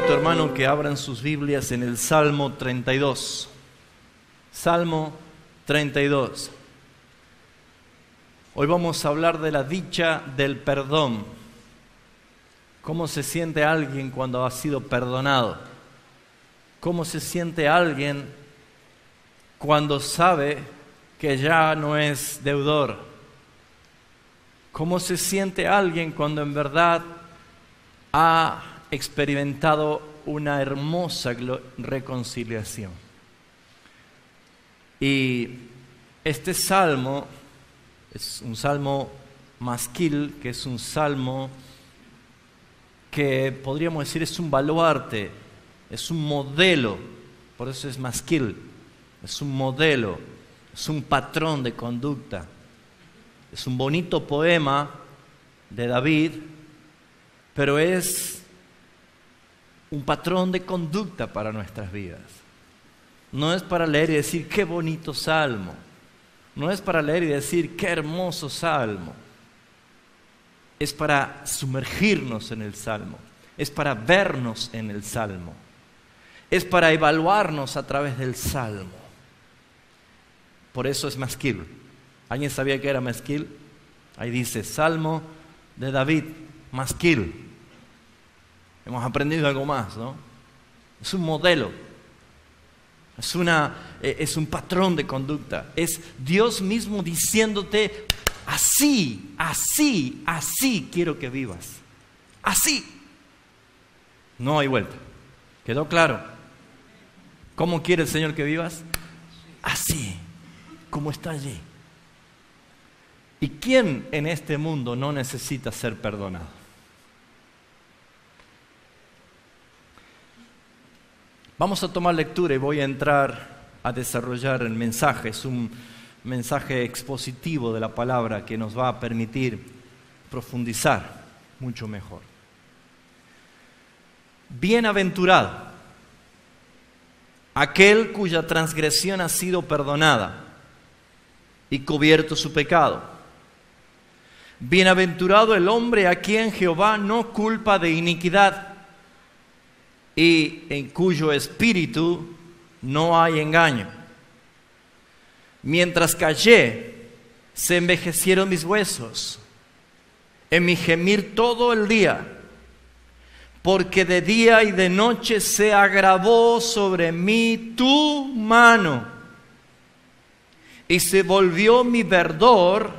invito, hermano, que abran sus Biblias en el Salmo 32. Salmo 32. Hoy vamos a hablar de la dicha del perdón. ¿Cómo se siente alguien cuando ha sido perdonado? ¿Cómo se siente alguien cuando sabe que ya no es deudor? ¿Cómo se siente alguien cuando en verdad ha experimentado una hermosa reconciliación? Y este salmo es un salmo masquil, que es un salmo que podríamos decir es un baluarte, es un modelo, por eso es masquil, es un modelo, es un patrón de conducta, es un bonito poema de David, pero es un patrón de conducta para nuestras vidas. No es para leer y decir qué bonito salmo, no es para leer y decir qué hermoso salmo, es para sumergirnos en el salmo, es para vernos en el salmo, es para evaluarnos a través del salmo. Por eso es masquil. ¿Alguien sabía que era masquil? Ahí dice, Salmo de David, masquil. Hemos aprendido algo más, ¿no? Es un modelo, es un patrón de conducta. Es Dios mismo diciéndote, así quiero que vivas. Así. No hay vuelta. ¿Quedó claro? ¿Cómo quiere el Señor que vivas? Así, como está allí. ¿Y quién en este mundo no necesita ser perdonado? Vamos a tomar lectura y voy a entrar a desarrollar el mensaje. Es un mensaje expositivo de la palabra que nos va a permitir profundizar mucho mejor. Bienaventurado aquel cuya transgresión ha sido perdonada y cubierto su pecado. Bienaventurado el hombre a quien Jehová no culpa de iniquidad y en cuyo espíritu no hay engaño. Mientras callé, se envejecieron mis huesos en mi gemir todo el día, porque de día y de noche se agravó sobre mí tu mano, y se volvió mi verdor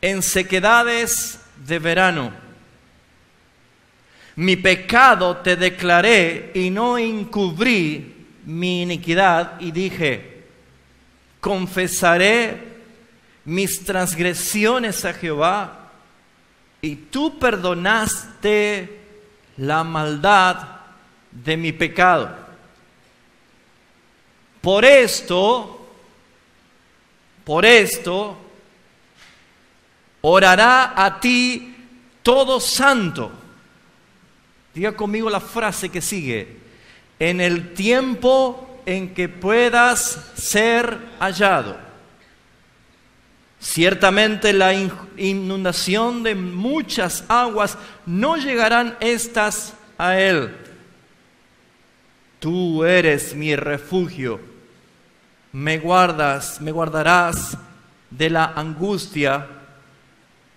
en sequedades de verano. Mi pecado te declaré y no encubrí mi iniquidad, y dije, confesaré mis transgresiones a Jehová, y tú perdonaste la maldad de mi pecado. Por esto, orará a ti todo santo. Diga conmigo la frase que sigue. En el tiempo en que puedas ser hallado. Ciertamente la inundación de muchas aguas no llegarán estas a él. Tú eres mi refugio. Me guardarás de la angustia.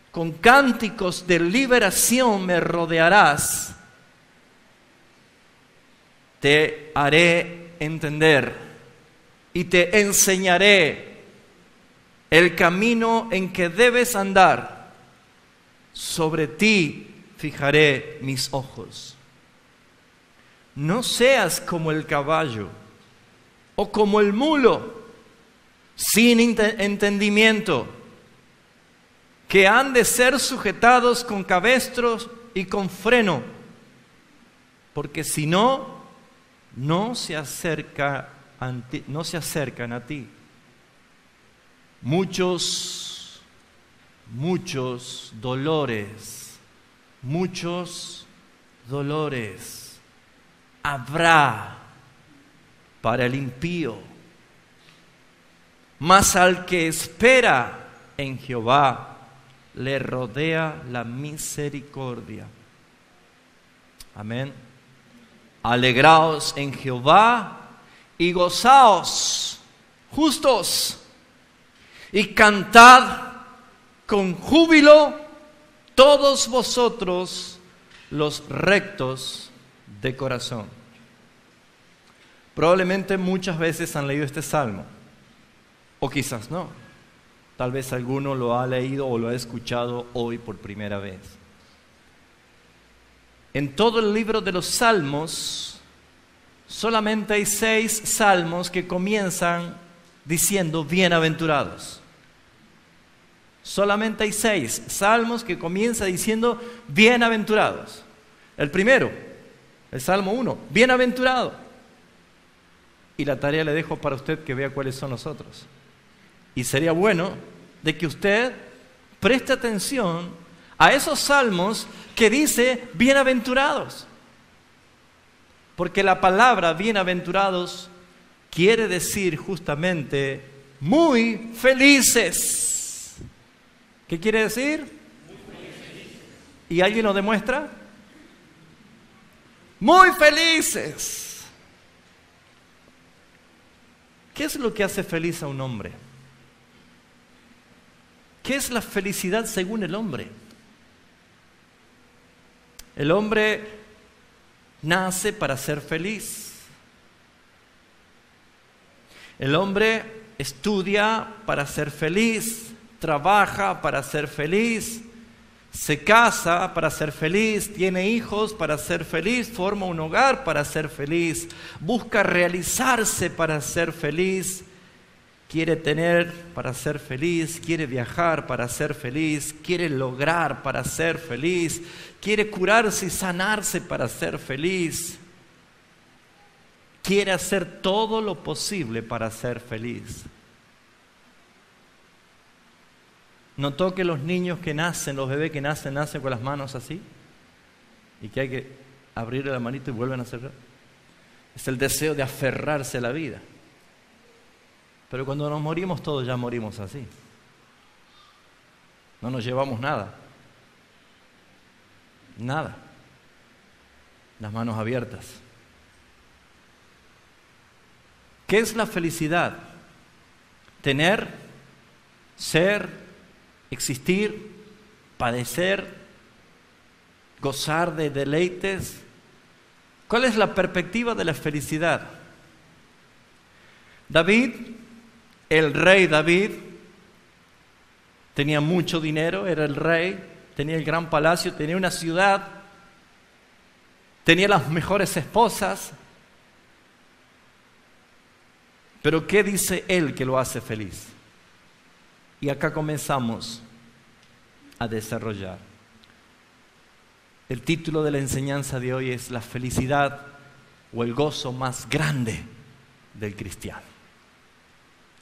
Con cánticos de liberación me rodearás. Te haré entender y te enseñaré el camino en que debes andar. Sobre ti fijaré mis ojos. No seas como el caballo o como el mulo, sin entendimiento, que han de ser sujetados con cabestros y con freno, porque si no, no se acercan a ti. Muchos dolores habrá para el impío, mas al que espera en Jehová le rodea la misericordia. Amén. Alegraos en Jehová y gozaos, justos, y cantad con júbilo todos vosotros los rectos de corazón. Probablemente muchas veces han leído este salmo, o quizás no. Tal vez alguno lo ha leído o lo ha escuchado hoy por primera vez. En todo el libro de los Salmos, solamente hay 6 salmos que comienzan diciendo bienaventurados. Solamente hay 6 salmos que comienzan diciendo bienaventurados. El primero, el Salmo 1, bienaventurado. Y la tarea le dejo para usted que vea cuáles son los otros. Y sería bueno de que usted preste atención a esos salmos que dice bienaventurados. Porque la palabra bienaventurados quiere decir justamente muy felices. ¿Qué quiere decir? Muy felices. ¿Y alguien lo demuestra? Muy felices. ¿Qué es lo que hace feliz a un hombre? ¿Qué es la felicidad según el hombre? El hombre nace para ser feliz. El hombre estudia para ser feliz, trabaja para ser feliz, se casa para ser feliz, tiene hijos para ser feliz, forma un hogar para ser feliz, busca realizarse para ser feliz, quiere tener para ser feliz, quiere viajar para ser feliz, quiere lograr para ser feliz, quiere curarse y sanarse para ser feliz, quiere hacer todo lo posible para ser feliz. ¿Notó que los niños que nacen, los bebés que nacen con las manos así? Y que hay que abrirle la manito y vuelven a cerrar. Es el deseo de aferrarse a la vida. Pero cuando nos morimos todos ya morimos así. No nos llevamos nada. Nada. Las manos abiertas. ¿Qué es la felicidad? Tener, ser, existir, padecer, gozar de deleites. ¿Cuál es la perspectiva de la felicidad? David, el rey David, tenía mucho dinero, era el rey, tenía el gran palacio, tenía una ciudad, tenía las mejores esposas. Pero ¿qué dice él que lo hace feliz? Y acá comenzamos a desarrollar. El título de la enseñanza de hoy es la felicidad o el gozo más grande del cristiano.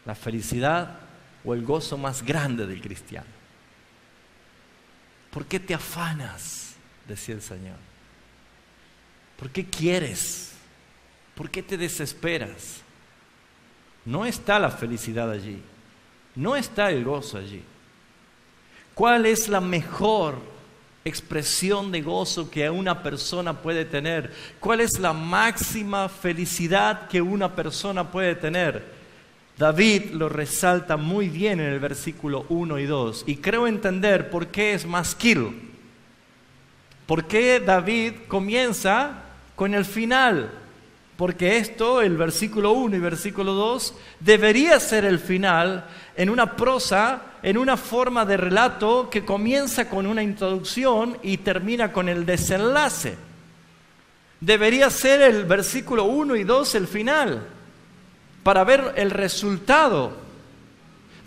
La felicidad o el gozo más grande del cristiano. ¿Por qué te afanas? Decía el Señor. ¿Por qué quieres? ¿Por qué te desesperas? No está la felicidad allí. No está el gozo allí. ¿Cuál es la mejor expresión de gozo que una persona puede tener? ¿Cuál es la máxima felicidad que una persona puede tener? David lo resalta muy bien en el versículo 1 y 2. Y creo entender por qué es masquil. ¿Por qué David comienza con el final? Porque esto, el versículo 1 y versículo 2, debería ser el final en una prosa, en una forma de relato que comienza con una introducción y termina con el desenlace. Debería ser el versículo 1 y 2 el final, para ver el resultado,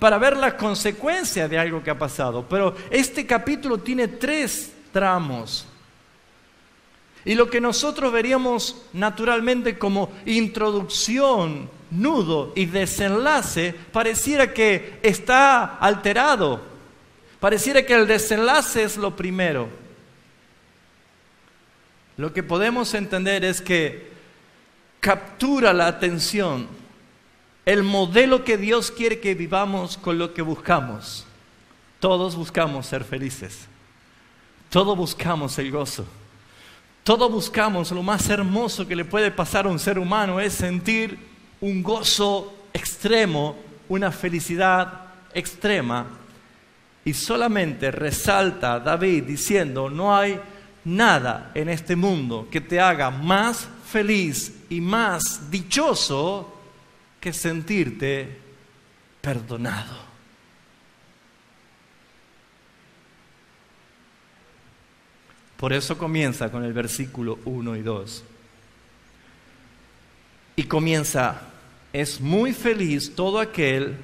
para ver la consecuencia de algo que ha pasado. Pero este capítulo tiene 3 tramos. Y lo que nosotros veríamos naturalmente como introducción, nudo y desenlace, pareciera que está alterado. Pareciera que el desenlace es lo primero. Lo que podemos entender es que captura la atención el modelo que Dios quiere que vivamos con lo que buscamos. Todos buscamos ser felices. Todos buscamos el gozo. Todos buscamos lo más hermoso que le puede pasar a un ser humano, es sentir un gozo extremo, una felicidad extrema. Y solamente resalta David diciendo, no hay nada en este mundo que te haga más feliz y más dichoso que sentirte perdonado. Por eso comienza con el versículo 1 y 2. Y comienza, es muy feliz todo aquel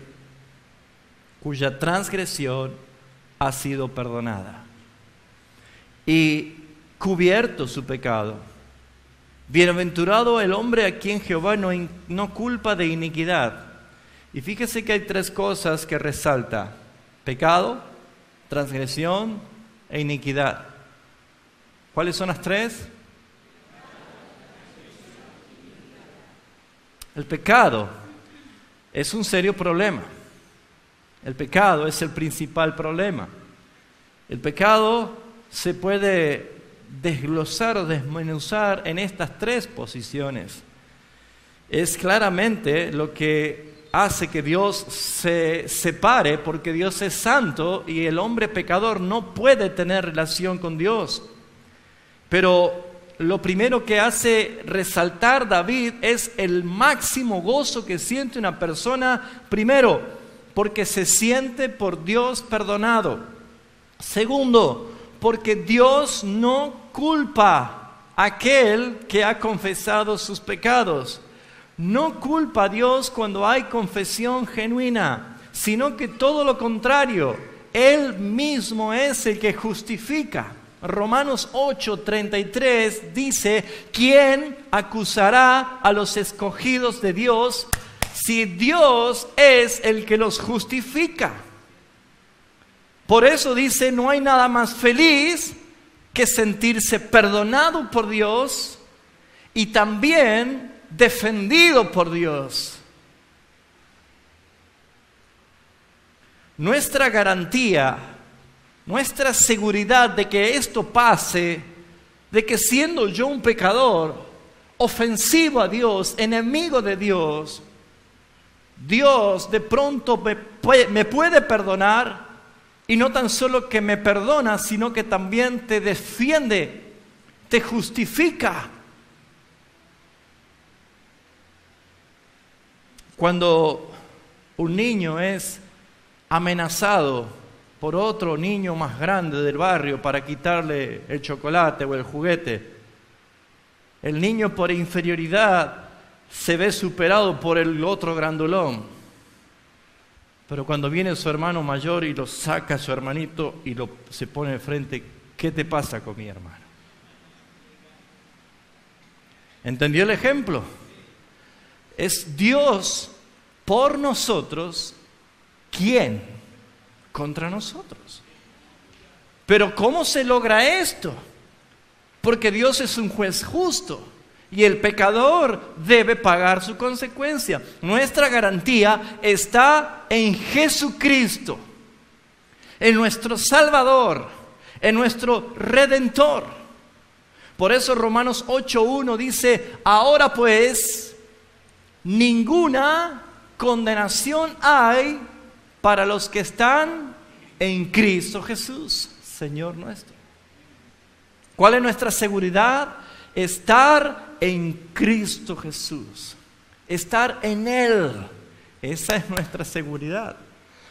cuya transgresión ha sido perdonada y cubierto su pecado. Bienaventurado el hombre a quien Jehová no culpa de iniquidad. Y fíjese que hay tres cosas que resalta: pecado, transgresión e iniquidad. ¿Cuáles son las tres? El pecado es un serio problema. El pecado es el principal problema. El pecado se puede desglosar o desmenuzar en estas tres posiciones. Es claramente lo que hace que Dios se separe, porque Dios es santo y el hombre pecador no puede tener relación con Dios. Pero lo primero que hace resaltar David es el máximo gozo que siente una persona, primero, porque se siente por Dios perdonado. Segundo, porque Dios no culpa a aquel que ha confesado sus pecados. No culpa a Dios cuando hay confesión genuina, sino que todo lo contrario, Él mismo es el que justifica. Romanos 8:33 dice, ¿quién acusará a los escogidos de Dios si Dios es el que los justifica? Por eso dice, no hay nada más feliz que sentirse perdonado por Dios y también defendido por Dios. Nuestra garantía, nuestra seguridad de que esto pase, de que siendo yo un pecador, ofensivo a Dios, enemigo de Dios, Dios de pronto me puede perdonar, y no tan solo que me perdona, sino que también te defiende, te justifica. Cuando un niño es amenazado por otro niño más grande del barrio para quitarle el chocolate o el juguete, el niño por inferioridad se ve superado por el otro grandulón. Pero cuando viene su hermano mayor y lo saca a su hermanito y se pone de frente, ¿qué te pasa con mi hermano? ¿Entendió el ejemplo? Es Dios por nosotros, ¿quién contra nosotros? Pero ¿cómo se logra esto? Porque Dios es un juez justo y el pecador debe pagar su consecuencia. Nuestra garantía está en Jesucristo, en nuestro Salvador, en nuestro Redentor. Por eso Romanos 8:1 dice, ahora pues, ninguna condenación hay para los que están en Cristo Jesús, Señor nuestro. ¿Cuál es nuestra seguridad? Estar en Cristo Jesús, estar en Él. Esa es nuestra seguridad.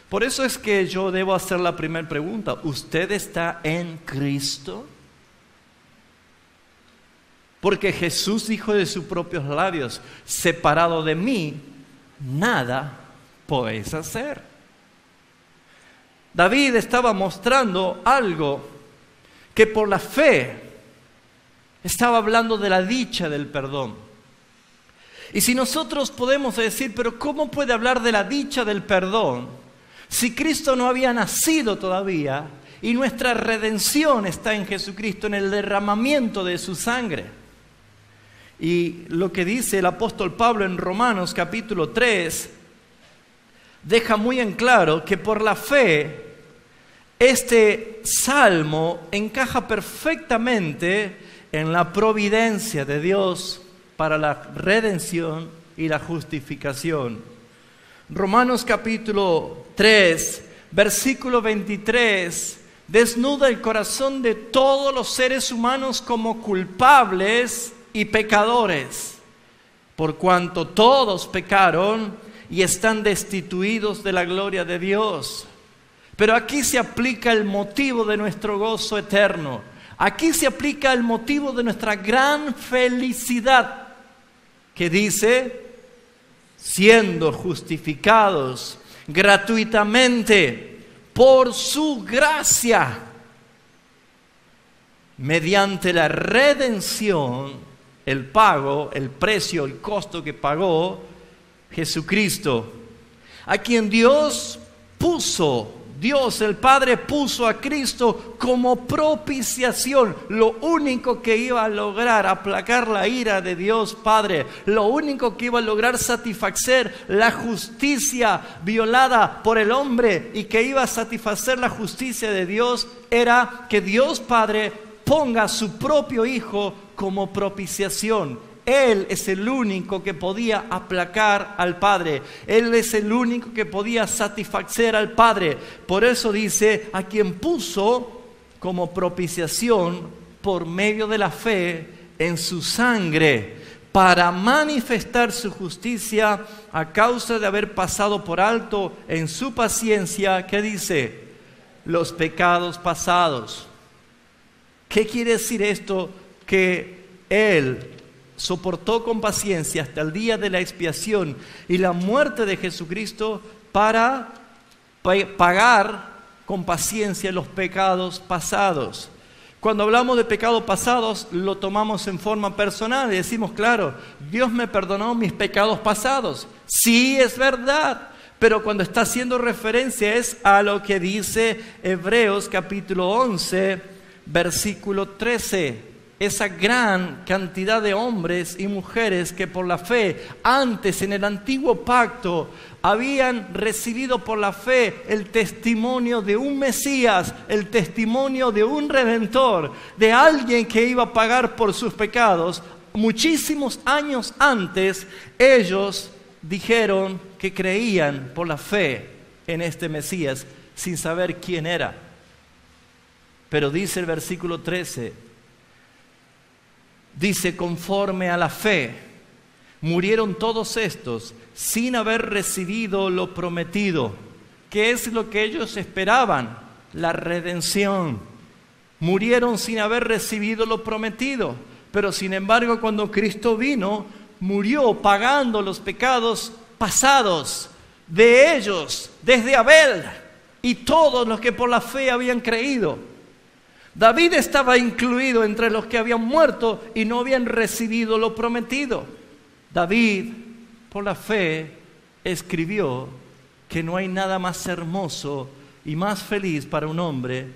Por eso es que yo debo hacer la primera pregunta. ¿Usted está en Cristo? Porque Jesús dijo de sus propios labios, separado de mí, nada podéis hacer. David estaba mostrando algo que por la fe estaba hablando de la dicha del perdón. Y si nosotros podemos decir, pero ¿cómo puede hablar de la dicha del perdón si Cristo no había nacido todavía y nuestra redención está en Jesucristo, en el derramamiento de su sangre? Y lo que dice el apóstol Pablo en Romanos capítulo 3 deja muy en claro que por la fe este salmo encaja perfectamente en la providencia de Dios para la redención y la justificación. Romanos capítulo 3, versículo 23, desnuda el corazón de todos los seres humanos como culpables y pecadores, por cuanto todos pecaron y están destituidos de la gloria de Dios. Pero aquí se aplica el motivo de nuestro gozo eterno. Aquí se aplica el motivo de nuestra gran felicidad, que dice, siendo justificados gratuitamente por su gracia, mediante la redención, el pago, el precio, el costo que pagó Jesucristo, a quien Dios el Padre puso a Cristo como propiciación. Lo único que iba a lograr aplacar la ira de Dios Padre, lo único que iba a lograr satisfacer la justicia violada por el hombre y que iba a satisfacer la justicia de Dios, era que Dios Padre ponga a su propio Hijo como propiciación. Él es el único que podía aplacar al Padre. Él es el único que podía satisfacer al Padre. Por eso dice, a quien puso como propiciación por medio de la fe en su sangre, para manifestar su justicia a causa de haber pasado por alto en su paciencia, ¿qué dice? Los pecados pasados. ¿Qué quiere decir esto? Que Él soportó con paciencia hasta el día de la expiación y la muerte de Jesucristo para pagar con paciencia los pecados pasados. Cuando hablamos de pecados pasados, lo tomamos en forma personal y decimos, claro, Dios me perdonó mis pecados pasados. Sí, es verdad, pero cuando está haciendo referencia es a lo que dice Hebreos capítulo 11, versículo 13. Esa gran cantidad de hombres y mujeres que por la fe, antes en el antiguo pacto, habían recibido por la fe el testimonio de un Mesías, el testimonio de un Redentor, de alguien que iba a pagar por sus pecados. Muchísimos años antes, ellos dijeron que creían por la fe en este Mesías, sin saber quién era. Pero dice el versículo 13, dice, conforme a la fe, murieron todos estos sin haber recibido lo prometido. ¿Qué es lo que ellos esperaban? La redención. Murieron sin haber recibido lo prometido. Pero sin embargo, cuando Cristo vino, murió pagando los pecados pasados de ellos, desde Abel y todos los que por la fe habían creído. David estaba incluido entre los que habían muerto y no habían recibido lo prometido. David, por la fe, escribió que no hay nada más hermoso y más feliz para un hombre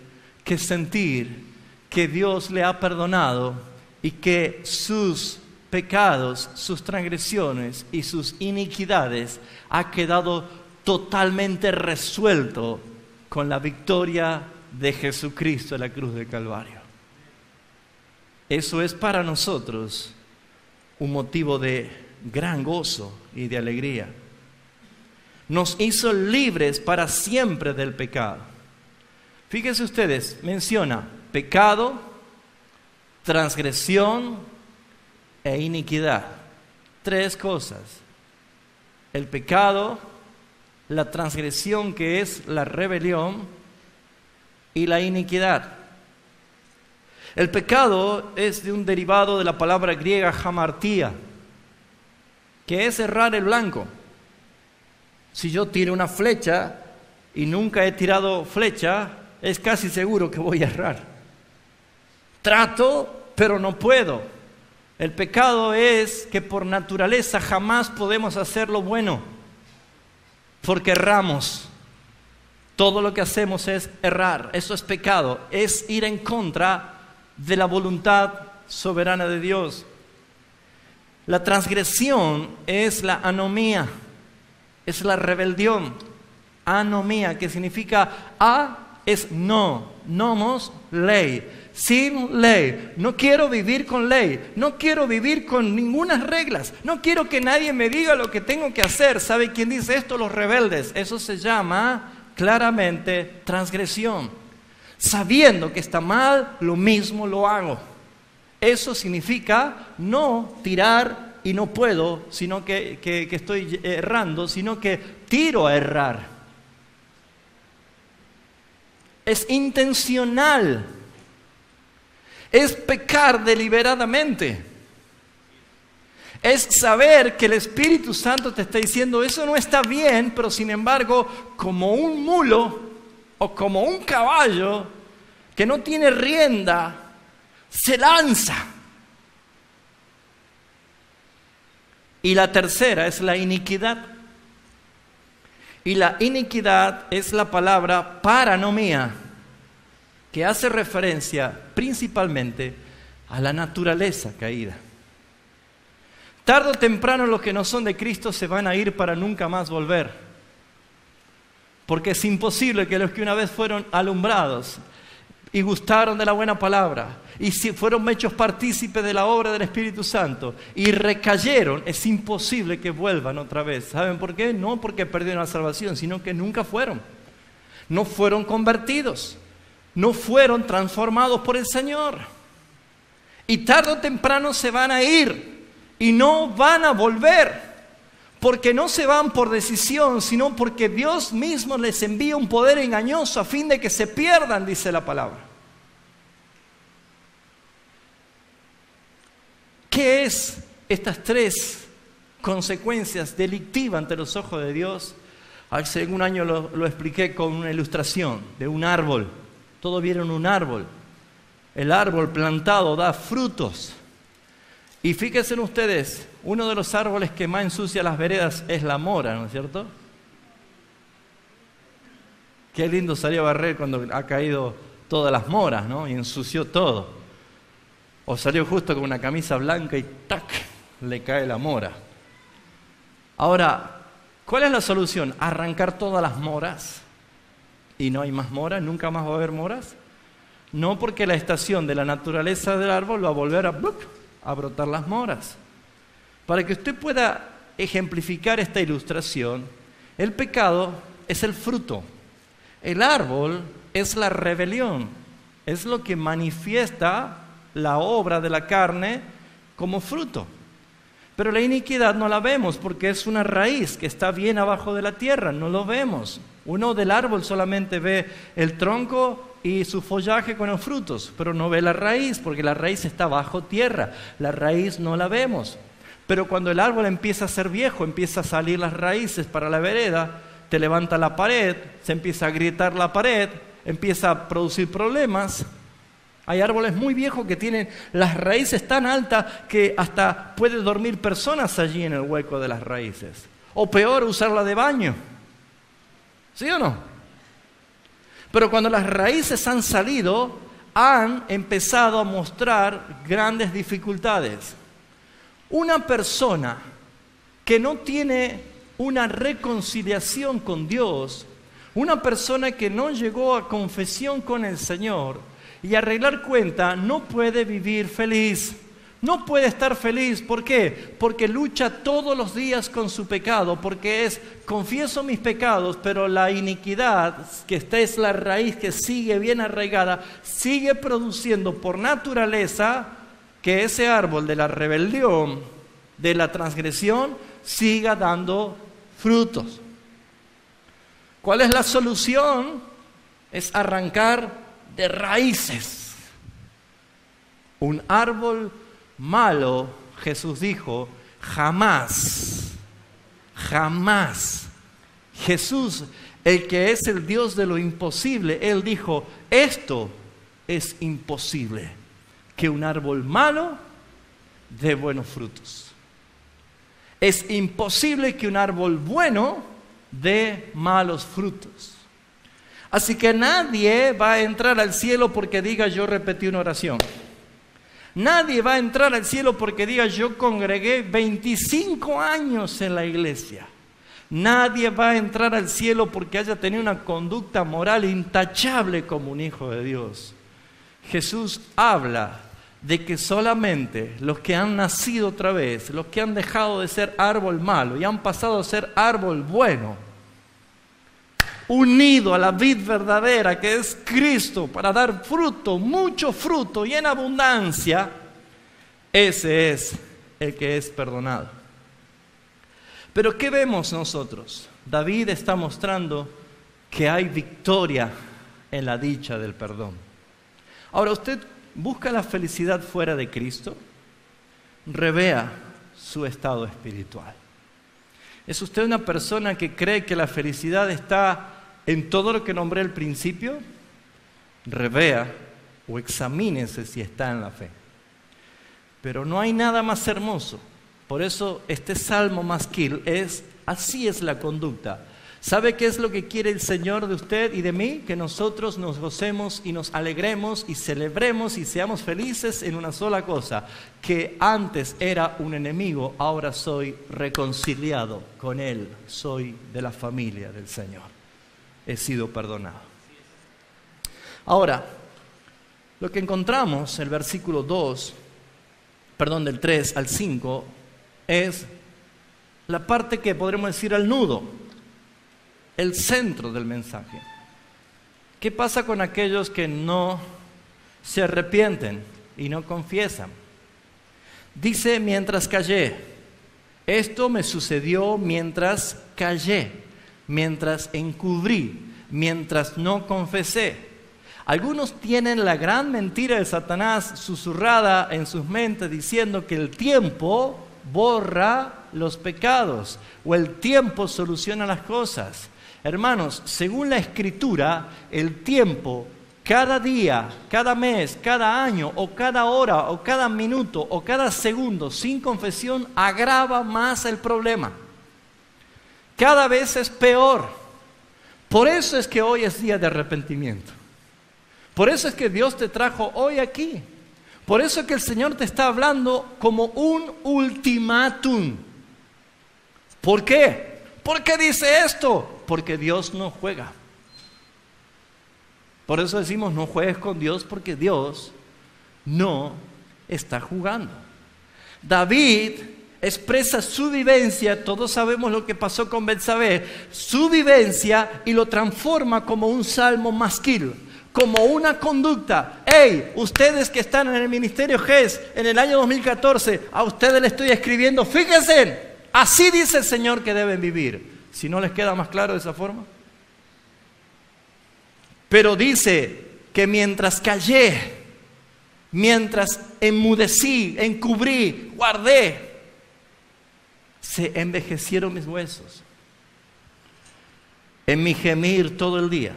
que sentir que Dios le ha perdonado y que sus pecados, sus transgresiones y sus iniquidades ha quedado totalmente resuelto con la victoria de Jesucristo en la cruz del Calvario. Eso es para nosotros un motivo de gran gozo y de alegría. Nos hizo libres para siempre del pecado. Fíjense ustedes, menciona pecado, transgresión e iniquidad. Tres cosas. El pecado, la transgresión que es la rebelión y la iniquidad. El pecado es de un derivado de la palabra griega hamartía, que es errar el blanco. Si yo tiro una flecha y nunca he tirado flecha, es casi seguro que voy a errar. Trato, pero no puedo. El pecado es que por naturaleza jamás podemos hacer lo bueno, porque erramos. Todo lo que hacemos es errar. Eso es pecado. Es ir en contra de la voluntad soberana de Dios. La transgresión es la anomía. Es la rebelión. Anomía, que significa a es no. Nomos, ley. sin ley. No quiero vivir con ley. No quiero vivir con ninguna reglas. No quiero que nadie me diga lo que tengo que hacer. ¿Sabe quién dice esto? Los rebeldes. Eso se llama claramente transgresión. Sabiendo que está mal, lo mismo lo hago. Eso significa no tirar y no puedo, sino que estoy errando, sino que tiro a errar. Es intencional. Es pecar deliberadamente. Es saber que el Espíritu Santo te está diciendo, eso no está bien, pero sin embargo, como un mulo o como un caballo que no tiene rienda, se lanza. Y la tercera es la iniquidad. Y la iniquidad es la palabra paranomía, que hace referencia principalmente a la naturaleza caída. Tarde o temprano los que no son de Cristo se van a ir para nunca más volver. Porque es imposible que los que una vez fueron alumbrados y gustaron de la buena palabra y si fueron hechos partícipes de la obra del Espíritu Santo y recayeron, es imposible que vuelvan otra vez. ¿Saben por qué? No porque perdieron la salvación, sino que nunca fueron. No fueron convertidos. No fueron transformados por el Señor. Y tarde o temprano se van a ir y no van a volver. Porque no se van por decisión, sino porque Dios mismo les envía un poder engañoso a fin de que se pierdan, dice la palabra. ¿Qué es estas tres consecuencias delictivas ante los ojos de Dios? Hace un año lo expliqué con una ilustración de un árbol. Todos vieron un árbol. El árbol plantado da frutos. Y fíjense ustedes, uno de los árboles que más ensucia las veredas es la mora, ¿no es cierto? Qué lindo salió a barrer cuando ha caído todas las moras, ¿no? Y ensució todo. O salió justo con una camisa blanca y ¡tac! Le cae la mora. Ahora, ¿cuál es la solución? ¿Arrancar todas las moras? ¿Y no hay más moras? ¿Nunca más va a haber moras? No, porque la estación de la naturaleza del árbol va a volver a brotar las moras. Para que usted pueda ejemplificar esta ilustración, el pecado es el fruto. El árbol es la rebelión. Es lo que manifiesta la obra de la carne como fruto. Pero la iniquidad no la vemos porque es una raíz que está bien abajo de la tierra, no lo vemos. Uno del árbol solamente ve el tronco y su follaje con los frutos, pero no ve la raíz porque la raíz está bajo tierra. La raíz no la vemos. Pero cuando el árbol empieza a ser viejo, empieza a salir las raíces para la vereda, te levanta la pared, se empieza a agrietar la pared, empieza a producir problemas. Hay árboles muy viejos que tienen las raíces tan altas que hasta puede dormir personas allí en el hueco de las raíces. O peor, usarla de baño. ¿Sí o no? Pero cuando las raíces han salido, han empezado a mostrar grandes dificultades. Una persona que no tiene una reconciliación con Dios, una persona que no llegó a confesión con el Señor y arreglar cuenta, no puede vivir feliz. No puede estar feliz. ¿Por qué? Porque lucha todos los días con su pecado, porque confieso mis pecados, pero la iniquidad, que esta es la raíz que sigue bien arraigada, sigue produciendo por naturaleza que ese árbol de la rebelión, de la transgresión, siga dando frutos. ¿Cuál es la solución? Es arrancar de raíces. Un árbol malo, Jesús dijo, jamás. Jesús, el que es el Dios de lo imposible, Él dijo, esto es imposible, que un árbol malo dé buenos frutos. Es imposible que un árbol bueno dé malos frutos. Así que nadie va a entrar al cielo porque diga yo repetí una oración. Nadie va a entrar al cielo porque diga yo congregué 25 años en la iglesia. Nadie va a entrar al cielo porque haya tenido una conducta moral intachable como un hijo de Dios. Jesús habla de que solamente los que han nacido otra vez, los que han dejado de ser árbol malo y han pasado a ser árbol bueno, unido a la vid verdadera que es Cristo para dar fruto, mucho fruto y en abundancia, ese es el que es perdonado. Pero ¿qué vemos nosotros? David está mostrando que hay victoria en la dicha del perdón. Ahora, ¿usted busca la felicidad fuera de Cristo? Revea su estado espiritual. ¿Es usted una persona que cree que la felicidad está en todo lo que nombré al principio? Revea o examínese si está en la fe. Pero no hay nada más hermoso. Por eso este salmo masquil es, así es la conducta. ¿Sabe qué es lo que quiere el Señor de usted y de mí? Que nosotros nos gocemos y nos alegremos y celebremos y seamos felices en una sola cosa: que antes era un enemigo, ahora soy reconciliado con Él, soy de la familia del Señor, he sido perdonado. Ahora, lo que encontramos en el versículo del 3 al 5, es la parte que podremos decir al nudo, el centro del mensaje. ¿Qué pasa con aquellos que no se arrepienten y no confiesan? Dice: mientras callé. Esto me sucedió mientras callé, mientras encubrí, mientras no confesé. Algunos tienen la gran mentira de Satanás susurrada en sus mentes diciendo que el tiempo borra los pecados o el tiempo soluciona las cosas. Hermanos, según la Escritura, el tiempo, cada día, cada mes, cada año, o cada hora, o cada minuto, o cada segundo, sin confesión, agrava más el problema. Cada vez es peor. Por eso es que hoy es día de arrepentimiento. Por eso es que Dios te trajo hoy aquí. Por eso es que el Señor te está hablando como un ultimátum. ¿Por qué? ¿Por qué dice esto? Porque Dios no juega. Por eso decimos: no juegues con Dios, porque Dios no está jugando. David expresa su vivencia, todos sabemos lo que pasó con Betsabé, su vivencia, y lo transforma como un salmo masquil, como una conducta. Hey, ustedes que están en el ministerio GES en el año 2014, a ustedes les estoy escribiendo, fíjense, así dice el Señor que deben vivir. Si no les queda más claro de esa forma. Pero dice que mientras callé, mientras enmudecí, encubrí, guardé, se envejecieron mis huesos en mi gemir todo el día.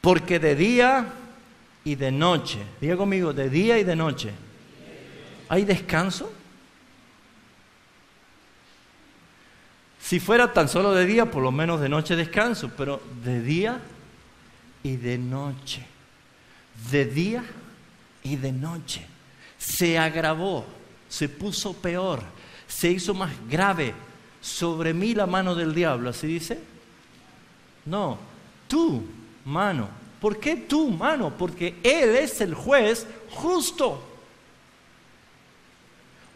Porque de día y de noche, diga conmigo, de día y de noche, ¿hay descanso? Si fuera tan solo de día, por lo menos de noche descanso, pero de día y de noche, de día y de noche, se agravó, se puso peor, se hizo más grave. Sobre mí la mano del diablo, ¿así dice? No, tú, mano. ¿Por qué tú, mano? Porque Él es el juez justo.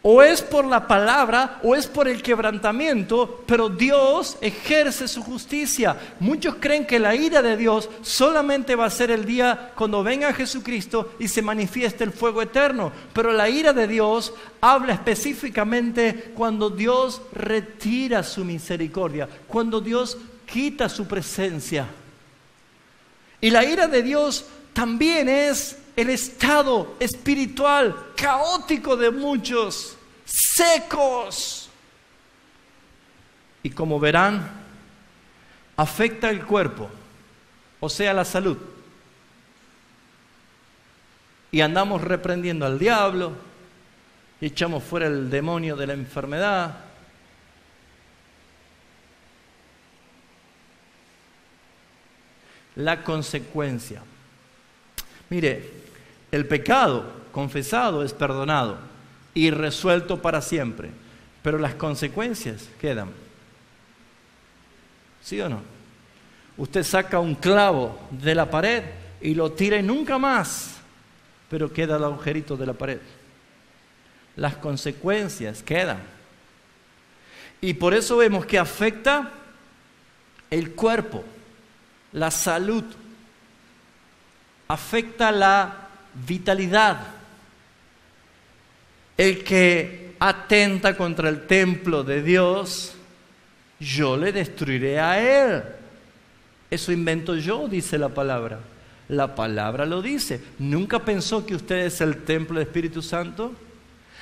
O es por la palabra o es por el quebrantamiento, pero Dios ejerce su justicia. Muchos creen que la ira de Dios solamente va a ser el día cuando venga Jesucristo y se manifieste el fuego eterno. Pero la ira de Dios habla específicamente cuando Dios retira su misericordia, cuando Dios quita su presencia. Y la ira de Dios también es el estado espiritual caótico de muchos, secos. Y como verán, afecta el cuerpo, o sea, la salud. Y andamos reprendiendo al diablo, y echamos fuera el demonio de la enfermedad. La consecuencia. Mire, el pecado confesado es perdonado y resuelto para siempre, pero las consecuencias quedan. ¿Sí o no? Usted saca un clavo de la pared y lo tira y nunca más, pero queda el agujerito de la pared. Las consecuencias quedan. Y por eso vemos que afecta el cuerpo, la salud, afecta la vitalidad. El que atenta contra el templo de Dios, yo le destruiré a él. Eso invento yo, dice la palabra. La palabra lo dice. ¿Nunca pensó que usted es el templo del Espíritu Santo?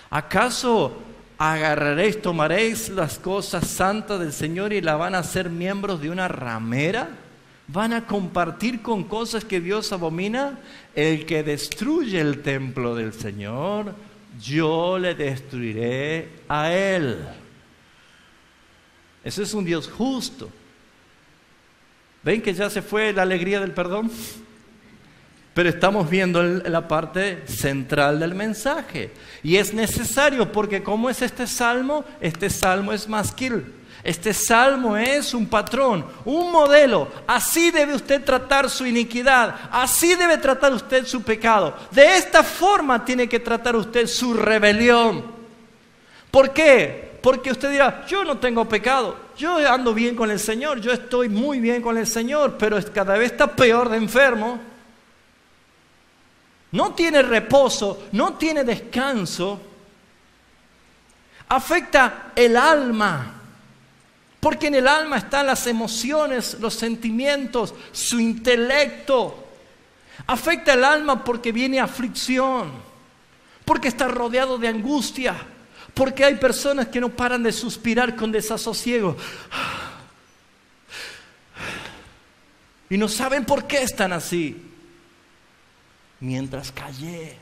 ¿Acaso agarraréis, tomaréis las cosas santas del Señor y la van a hacer miembros de una ramera? ¿Van a compartir con cosas que Dios abomina? El que destruye el templo del Señor, yo le destruiré a él. Ese es un Dios justo. ¿Ven que ya se fue la alegría del perdón? Pero estamos viendo la parte central del mensaje. Y es necesario porque ¿cómo es este salmo? Este salmo es masquil. Este salmo es un patrón, un modelo. Así debe usted tratar su iniquidad. Así debe tratar usted su pecado. De esta forma tiene que tratar usted su rebelión. ¿Por qué? Porque usted dirá, yo no tengo pecado. Yo ando bien con el Señor. Yo estoy muy bien con el Señor. Pero cada vez está peor de enfermo. No tiene reposo, no tiene descanso. Afecta el alma, porque en el alma están las emociones, los sentimientos, su intelecto. Afecta el alma porque viene aflicción, porque está rodeado de angustia, porque hay personas que no paran de suspirar con desasosiego y no saben por qué están así. Mientras callé,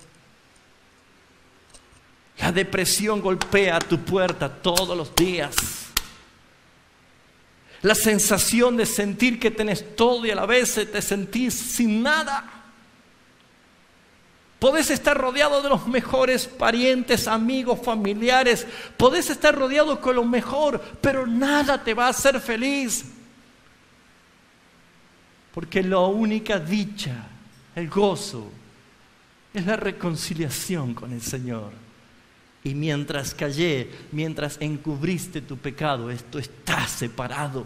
la depresión golpea a tu puerta todos los días. La sensación de sentir que tenés todo y a la vez te sentís sin nada. Podés estar rodeado de los mejores parientes, amigos, familiares. Podés estar rodeado con lo mejor, pero nada te va a hacer feliz. Porque la única dicha, el gozo, es la reconciliación con el Señor. Y mientras callé, mientras encubriste tu pecado, esto está separado.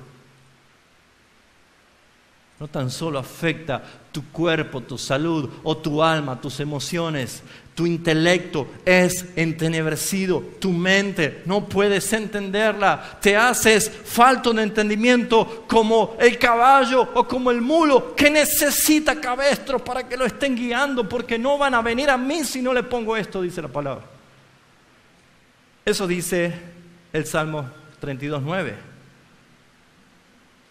No tan solo afecta tu cuerpo, tu salud o tu alma, tus emociones. Tu intelecto es entenebrecido. Tu mente no puedes entenderla. Te haces falto de entendimiento como el caballo o como el mulo que necesita cabestros para que lo estén guiando, porque no van a venir a mí si no le pongo esto, dice la palabra. Eso dice el Salmo 32:9.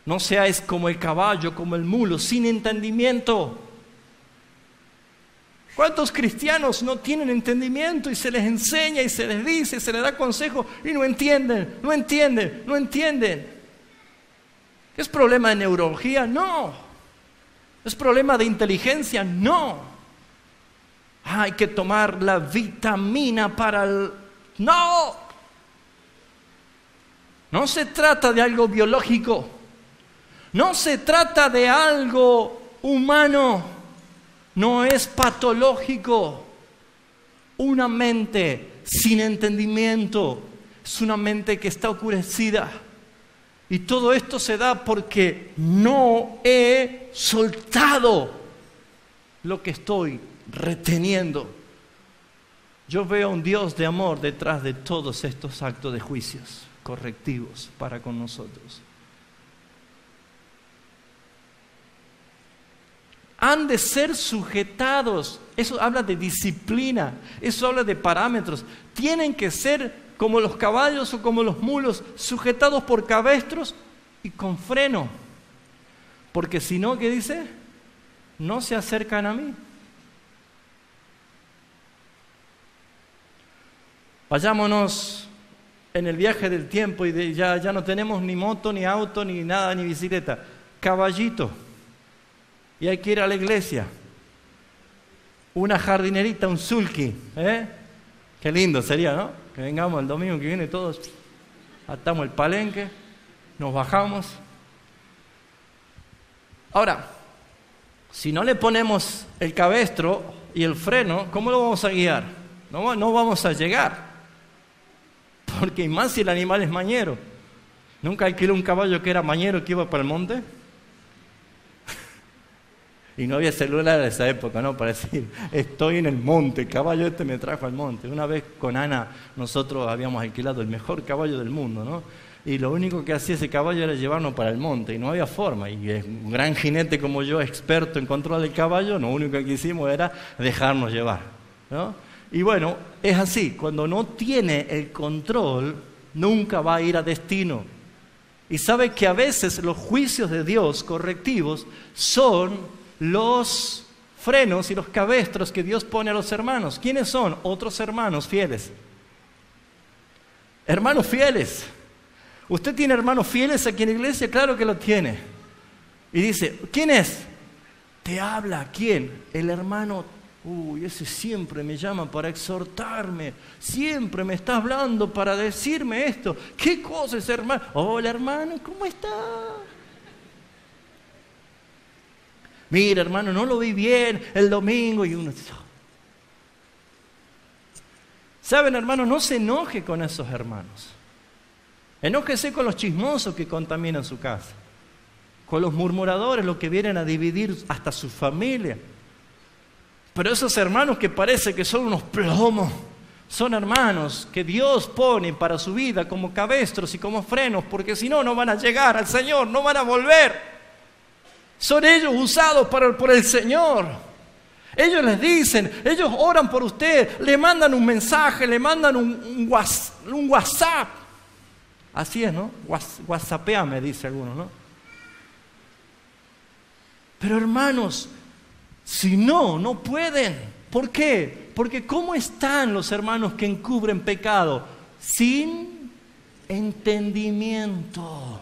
No seáis como el caballo, como el mulo, sin entendimiento. ¿Cuántos cristianos no tienen entendimiento y se les enseña y se les dice, se les da consejo y no entienden, no entienden, no entienden? ¿Es problema de neurología? No. ¿Es problema de inteligencia? No. Hay que tomar la vitamina para el... No. No se trata de algo biológico. No se trata de algo humano, no es patológico. Una mente sin entendimiento es una mente que está oscurecida. Y todo esto se da porque no he soltado lo que estoy reteniendo. Yo veo un Dios de amor detrás de todos estos actos de juicios correctivos para con nosotros. Han de ser sujetados. Eso habla de disciplina, eso habla de parámetros. Tienen que ser como los caballos o como los mulos, sujetados por cabestros y con freno. Porque si no, ¿qué dice? No se acercan a mí. Vayámonos en el viaje del tiempo y ya no tenemos ni moto, ni auto, ni nada, ni bicicleta. Caballito. Y hay que ir a la iglesia. Una jardinerita, un sulky. Qué lindo sería, ¿no? Que vengamos el domingo que viene todos, atamos el palenque, nos bajamos. Ahora, Si no le ponemos el cabestro y el freno, ¿cómo lo vamos a guiar? No vamos a llegar. Porque más si el animal es mañero. ¿Nunca alquiló un caballo que era mañero que iba para el monte? Y no había celular en esa época, ¿no? Para decir, estoy en el monte, el caballo este me trajo al monte. Una vez con Ana, nosotros habíamos alquilado el mejor caballo del mundo, ¿no? Y lo único que hacía ese caballo era llevarnos para el monte, y no había forma. Y un gran jinete como yo, experto en control del caballo, lo único que hicimos era dejarnos llevar, ¿no? Y bueno, es así, cuando no tiene el control, nunca va a ir a destino. Y sabe que a veces los juicios de Dios correctivos son los frenos y los cabestros que Dios pone a los hermanos. ¿Quiénes son? Otros hermanos fieles. Hermanos fieles. ¿Usted tiene hermanos fieles aquí en la iglesia? Claro que lo tiene. Y dice, ¿quién es? Te habla, ¿quién? El hermano. Ese siempre me llama para exhortarme, siempre me está hablando para decirme esto. ¿Qué cosa es, hermano? Hola, hermano, ¿cómo está? Mira, hermano, no lo vi bien el domingo. Y uno dice, ¿saben, hermano? No se enoje con esos hermanos. Enójese con los chismosos que contaminan su casa, con los murmuradores, los que vienen a dividir hasta su familia. Pero esos hermanos que parece que son unos plomos, son hermanos que Dios pone para su vida como cabestros y como frenos, porque si no, no van a llegar al Señor, no van a volver. Son ellos usados por el Señor. Ellos les dicen, ellos oran por usted, le mandan un mensaje, le mandan un WhatsApp. Así es, ¿no? WhatsAppéame, dice alguno, ¿no? Pero hermanos, si no pueden. ¿Por qué? Porque ¿cómo están los hermanos que encubren pecado? Sin entendimiento.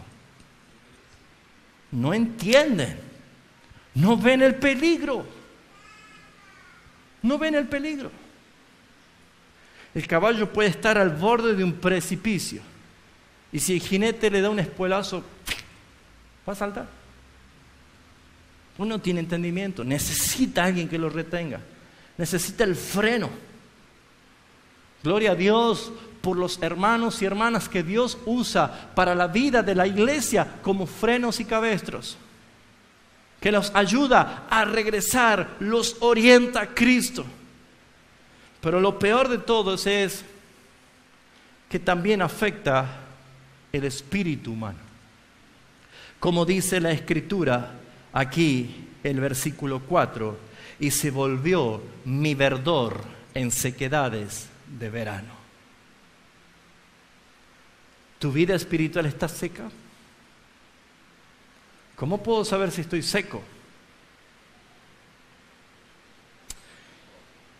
No entienden. No ven el peligro. No ven el peligro. El caballo puede estar al borde de un precipicio. Y si el jinete le da un espuelazo, va a saltar. Uno tiene entendimiento, necesita a alguien que lo retenga, necesita el freno. Gloria a Dios por los hermanos y hermanas que Dios usa para la vida de la iglesia como frenos y cabestros, que los ayuda a regresar, los orienta a Cristo. Pero lo peor de todo es que también afecta el espíritu humano. Como dice la Escritura, aquí el versículo 4, y se volvió mi verdor en sequedades de verano. ¿Tu vida espiritual está seca? ¿Cómo puedo saber si estoy seco?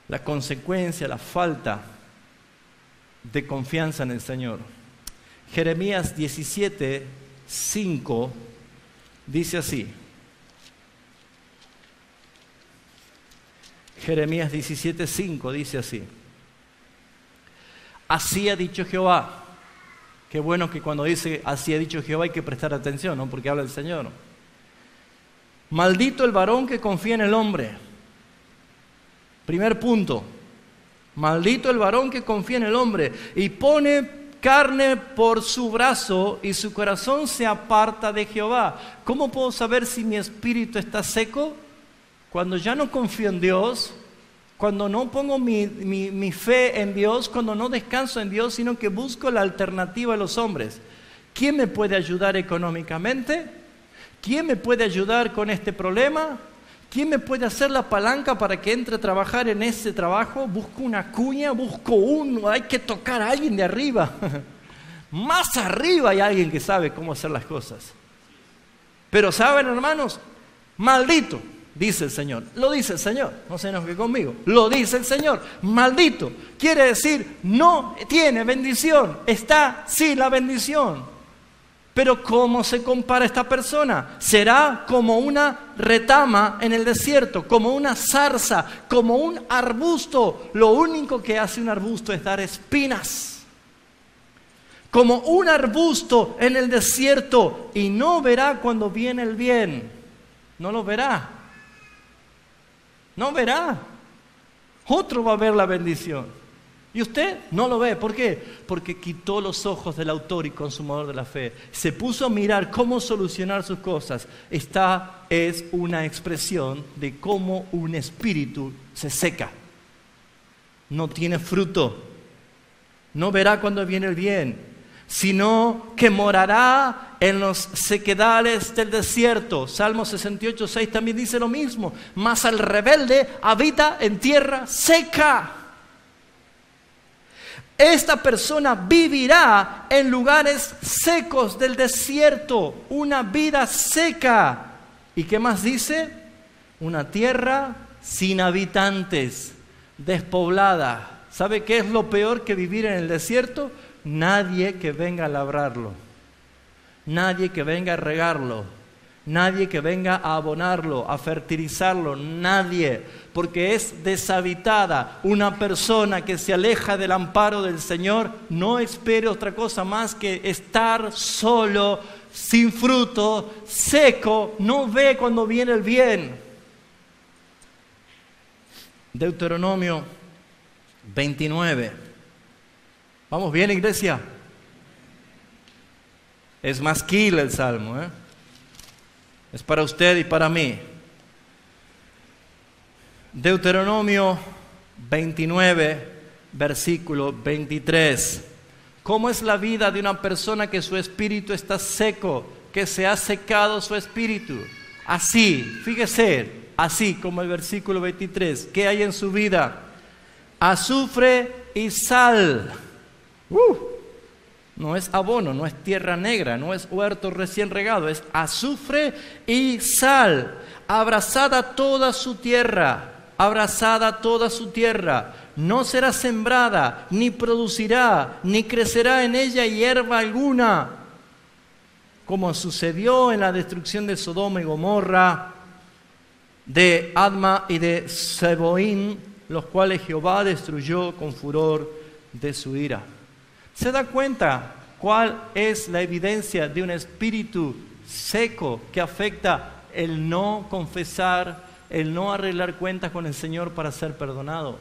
La consecuencia, la falta de confianza en el Señor. Jeremías 17:5 dice así. Jeremías 17:5 dice así. Así ha dicho Jehová. Qué bueno que cuando dice así ha dicho Jehová hay que prestar atención, ¿no? Porque habla el Señor. Maldito el varón que confía en el hombre. Primer punto. Maldito el varón que confía en el hombre y pone carne por su brazo y su corazón se aparta de Jehová. ¿Cómo puedo saber si mi espíritu está seco? Cuando ya no confío en Dios, cuando no pongo mi fe en Dios, cuando no descanso en Dios, sino que busco la alternativa a los hombres. ¿Quién me puede ayudar económicamente? ¿Quién me puede ayudar con este problema? ¿Quién me puede hacer la palanca para que entre a trabajar en ese trabajo? Busco una cuña, hay que tocar a alguien de arriba. Más arriba hay alguien que sabe cómo hacer las cosas. Pero ¿saben, hermanos? Maldito, dice el Señor. Lo dice el Señor, no se enoje conmigo. Lo dice el Señor. Maldito quiere decir no tiene bendición, está sin la bendición. Pero ¿cómo se compara esta persona? Será como una retama en el desierto, como una zarza, como un arbusto. Lo único que hace un arbusto es dar espinas. Como un arbusto en el desierto y no verá cuando viene el bien. No lo verá. No verá. Otro va a ver la bendición. Y usted no lo ve. ¿Por qué? Porque quitó los ojos del autor y consumador de la fe. Se puso a mirar cómo solucionar sus cosas. Esta es una expresión de cómo un espíritu se seca. No tiene fruto. No verá cuando viene el bien, sino que morará en los sequedales del desierto. Salmo 68:6 también dice lo mismo. Mas al rebelde habita en tierra seca. Esta persona vivirá en lugares secos del desierto, una vida seca. ¿Y qué más dice? Una tierra sin habitantes, despoblada. ¿Sabe qué es lo peor que vivir en el desierto? Nadie que venga a labrarlo, nadie que venga a regarlo, nadie que venga a abonarlo, a fertilizarlo, nadie, porque es deshabitada. Una persona que se aleja del amparo del Señor no espere otra cosa más que estar solo, sin fruto, seco, no ve cuando viene el bien. Deuteronomio 29. ¿Vamos bien, iglesia? Es masquil el salmo, ¿eh? Es para usted y para mí. Deuteronomio 29, versículo 23. ¿Cómo es la vida de una persona que su espíritu está seco, que se ha secado su espíritu? Así, fíjese, así como el versículo 23. ¿Qué hay en su vida? Azufre y sal. No es abono, no es tierra negra, no es huerto recién regado, es azufre y sal. Abrazada toda su tierra, abrazada toda su tierra. No será sembrada, ni producirá, ni crecerá en ella hierba alguna. Como sucedió en la destrucción de Sodoma y Gomorra, de Adma y de Seboín, los cuales Jehová destruyó con furor de su ira. ¿Se da cuenta cuál es la evidencia de un espíritu seco que afecta el no confesar, el no arreglar cuentas con el Señor para ser perdonado?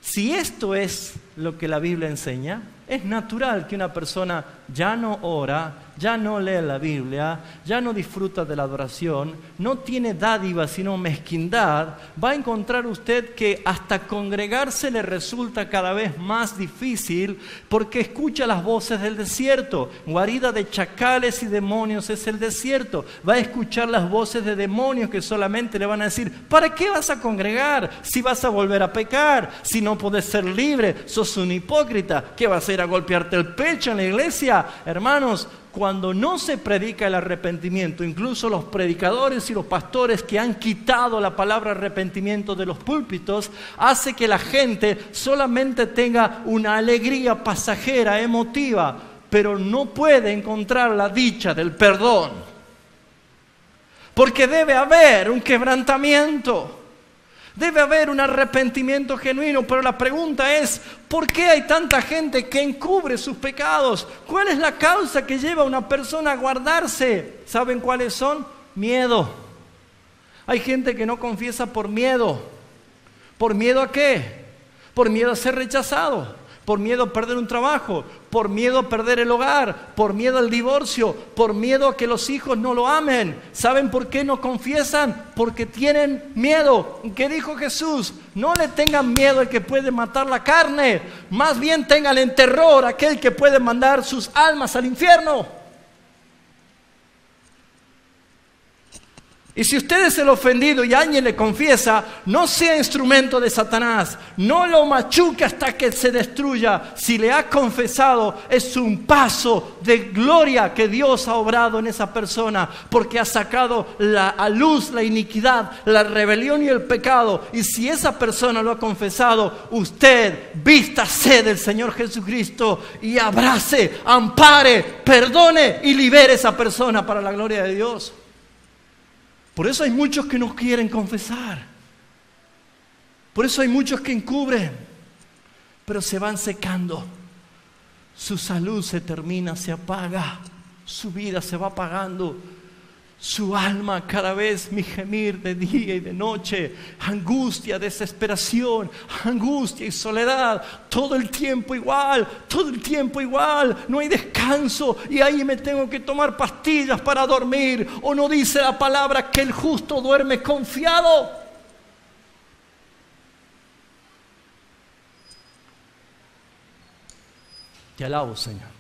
Si esto es lo que la Biblia enseña, es natural que una persona ya no ora, ya no lee la Biblia, ya no disfruta de la adoración, no tiene dádiva sino mezquindad. Va a encontrar usted que hasta congregarse le resulta cada vez más difícil porque escucha las voces del desierto. Guarida de chacales y demonios es el desierto. Va a escuchar las voces de demonios que solamente le van a decir: ¿para qué vas a congregar si vas a volver a pecar? Si no podés ser libre, sos un hipócrita. ¿Qué vas a ir a golpearte el pecho en la iglesia? Hermanos, cuando no se predica el arrepentimiento, incluso los predicadores y los pastores que han quitado la palabra arrepentimiento de los púlpitos, hace que la gente solamente tenga una alegría pasajera, emotiva, pero no puede encontrar la dicha del perdón. Porque debe haber un quebrantamiento. Debe haber un arrepentimiento genuino, pero la pregunta es: ¿por qué hay tanta gente que encubre sus pecados? ¿Cuál es la causa que lleva a una persona a guardarse? ¿Saben cuáles son? Miedo. Hay gente que no confiesa por miedo. ¿Por miedo a qué? Por miedo a ser rechazado, por miedo a perder un trabajo, por miedo a perder el hogar, por miedo al divorcio, por miedo a que los hijos no lo amen. ¿Saben por qué no confiesan? Porque tienen miedo. ¿Qué dijo Jesús? No le tengan miedo al que puede matar la carne, más bien tengan en terror a aquel que puede mandar sus almas al infierno. Y si usted es el ofendido y alguien le confiesa, no sea instrumento de Satanás, no lo machuque hasta que se destruya. Si le ha confesado, es un paso de gloria que Dios ha obrado en esa persona, porque ha sacado a luz la iniquidad, la rebelión y el pecado. Y si esa persona lo ha confesado, usted vístase del Señor Jesucristo y abrace, ampare, perdone y libere a esa persona para la gloria de Dios. Por eso hay muchos que no quieren confesar. Por eso hay muchos que encubren, pero se van secando. Su salud se termina, se apaga. Su vida se va apagando. Su alma cada vez mi gemir de día y de noche, angustia, desesperación, angustia y soledad, todo el tiempo igual, no hay descanso y ahí me tengo que tomar pastillas para dormir. ¿O no dice la palabra que el justo duerme confiado? Te alabo, Señor.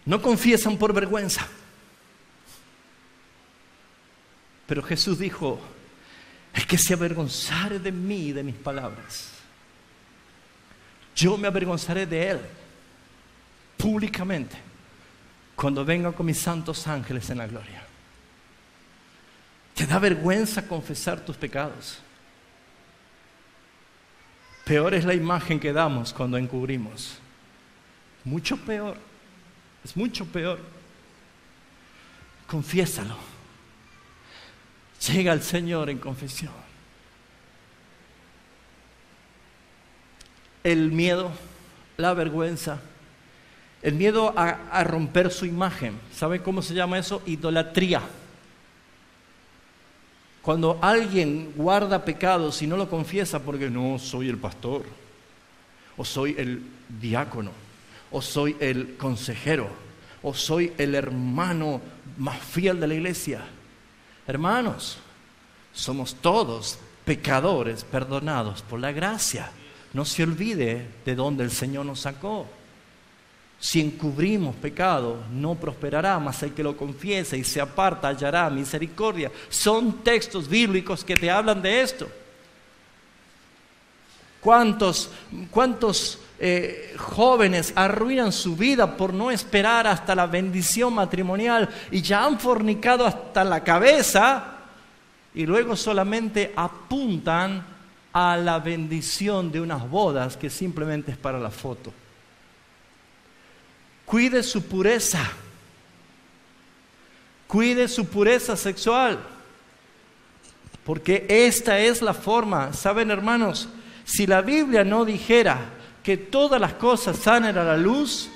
No confiesan por vergüenza. Pero Jesús dijo: el que se avergonzare de mí y de mis palabras, yo me avergonzaré de él públicamente cuando venga con mis santos ángeles en la gloria. ¿Te da vergüenza confesar tus pecados? Peor es la imagen que damos cuando encubrimos. Mucho peor. Es mucho peor. Confiésalo. Llega al Señor en confesión. El miedo, la vergüenza, el miedo a romper su imagen. ¿Saben cómo se llama eso? Idolatría. Cuando alguien guarda pecados y no lo confiesa porque no soy el pastor, o soy el diácono, o soy el consejero, o soy el hermano más fiel de la iglesia. Hermanos, somos todos pecadores perdonados por la gracia. No se olvide de dónde el Señor nos sacó. Si encubrimos pecado, no prosperará, mas el que lo confiese y se aparta hallará misericordia. Son textos bíblicos que te hablan de esto. ¿Cuántos jóvenes arruinan su vida por no esperar hasta la bendición matrimonial y ya han fornicado hasta la cabeza y luego solamente apuntan a la bendición de unas bodas que simplemente es para la foto? Cuide su pureza. Cuide su pureza sexual. Porque esta es la forma. ¿Saben, hermanos? Si la Biblia no dijera que todas las cosas salen a la luz,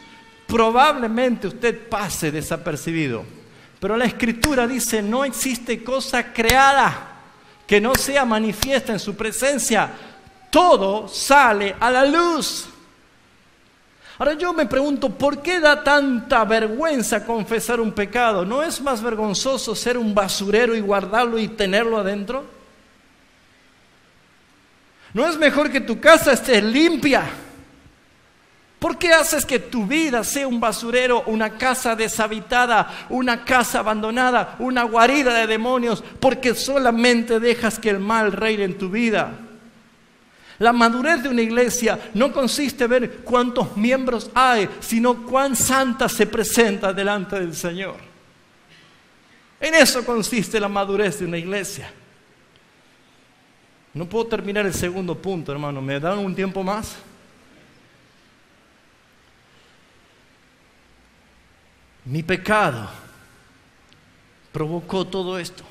probablemente usted pase desapercibido. Pero la Escritura dice: no existe cosa creada que no sea manifiesta en su presencia. Todo sale a la luz. Ahora yo me pregunto, ¿por qué da tanta vergüenza confesar un pecado? ¿No es más vergonzoso ser un basurero y guardarlo y tenerlo adentro? ¿No es mejor que tu casa esté limpia? ¿Por qué haces que tu vida sea un basurero, una casa deshabitada, una casa abandonada, una guarida de demonios? Porque solamente dejas que el mal reine en tu vida. La madurez de una iglesia no consiste en ver cuántos miembros hay, sino cuán santa se presenta delante del Señor. En eso consiste la madurez de una iglesia. No puedo terminar el segundo punto, hermano. ¿Me dan un tiempo más? Mi pecado provocó todo esto.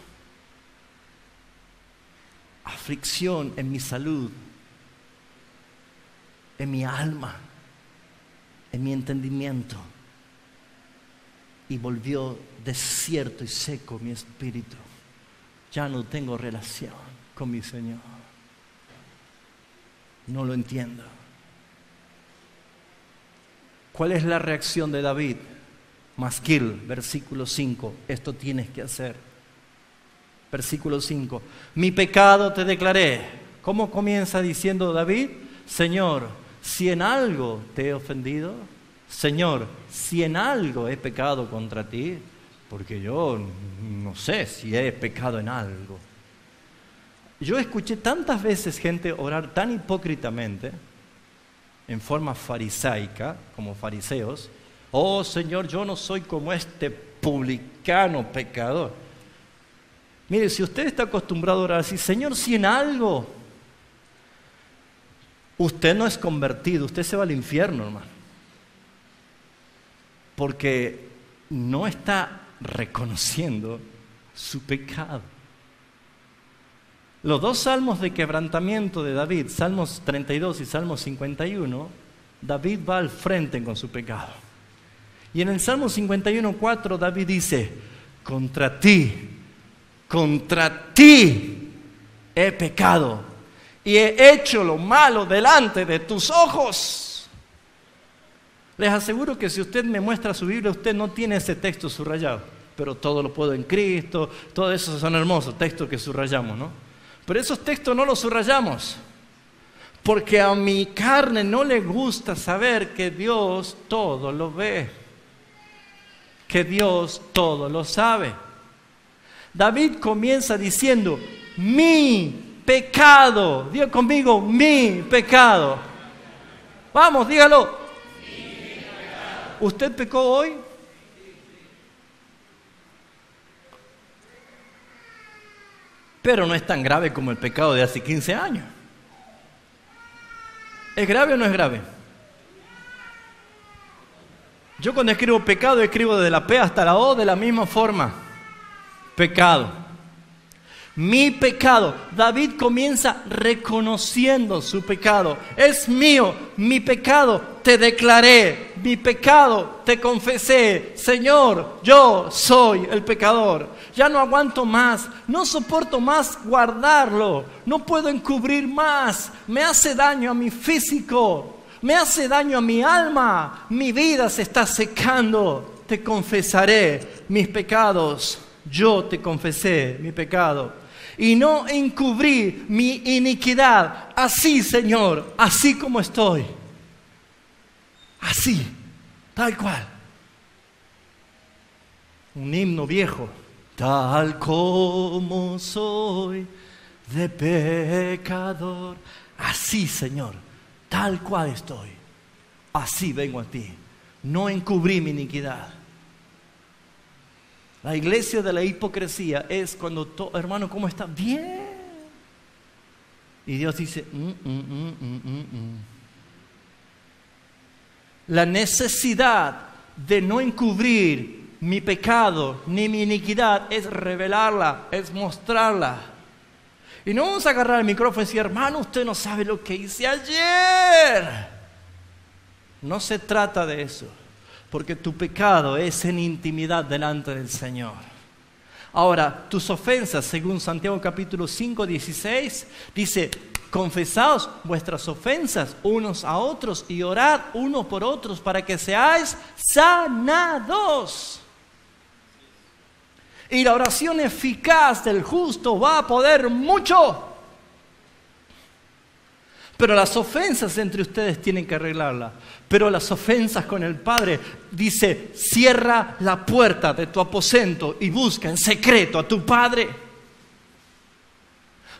Aflicción en mi salud, en mi alma, en mi entendimiento, y volvió desierto y seco mi espíritu. Ya no tengo relación con mi Señor. No lo entiendo. ¿Cuál es la reacción de David? Masquil, versículo 5. Esto tienes que hacer. Versículo 5. Mi pecado te declaré. ¿Cómo comienza diciendo David? Señor, si en algo te he ofendido, Señor, si en algo he pecado contra ti, porque yo no sé si he pecado en algo. Yo escuché tantas veces gente orar tan hipócritamente, en forma farisaica, como fariseos: oh Señor, yo no soy como este publicano pecador. Mire, si usted está acostumbrado a orar así: Señor, si en algo, usted no es convertido, usted se va al infierno, hermano. Porque no está reconociendo su pecado. Los dos salmos de quebrantamiento de David, Salmos 32 y Salmos 51, David va al frente con su pecado. Y en el Salmo 51:4 David dice, contra ti he pecado y he hecho lo malo delante de tus ojos. Les aseguro que si usted me muestra su Biblia, usted no tiene ese texto subrayado. Pero todo lo puedo en Cristo, todo eso son hermosos textos que subrayamos, ¿no? Pero esos textos no los subrayamos, porque a mi carne no le gusta saber que Dios todo lo ve, que Dios todo lo sabe. David comienza diciendo, mi pecado. Diga conmigo, mi pecado. Vamos, dígalo. ¿Usted pecó hoy? Pero no es tan grave como el pecado de hace 15 años. ¿Es grave o no es grave? Yo cuando escribo pecado, escribo desde la P hasta la O de la misma forma. Pecado. Mi pecado. David comienza reconociendo su pecado. Es mío, mi pecado te declaré, mi pecado te confesé. Señor, yo soy el pecador. Ya no aguanto más, no soporto más guardarlo, no puedo encubrir más. Me hace daño a mi físico, me hace daño a mi alma, mi vida se está secando. Te confesaré mis pecados. Yo te confesé mi pecado y no encubrí mi iniquidad. Así, Señor, así como estoy. Así, tal cual. Un himno viejo. Tal como soy de pecador. Así, Señor, tal cual estoy. Así vengo a ti. No encubrí mi iniquidad. La iglesia de la hipocresía es cuando, hermano, ¿cómo está? Bien. Y Dios dice, La necesidad de no encubrir mi pecado ni mi iniquidad es revelarla, es mostrarla. Y no vamos a agarrar el micrófono y decir, hermano, usted no sabe lo que hice ayer. No se trata de eso. Porque tu pecado es en intimidad delante del Señor. Ahora, tus ofensas, según Santiago capítulo 5, 16, dice, confesaos vuestras ofensas unos a otros y orad unos por otros para que seáis sanados. Y la oración eficaz del justo va a poder mucho. Pero las ofensas entre ustedes tienen que arreglarlas. Pero las ofensas con el Padre, dice, cierra la puerta de tu aposento y busca en secreto a tu Padre.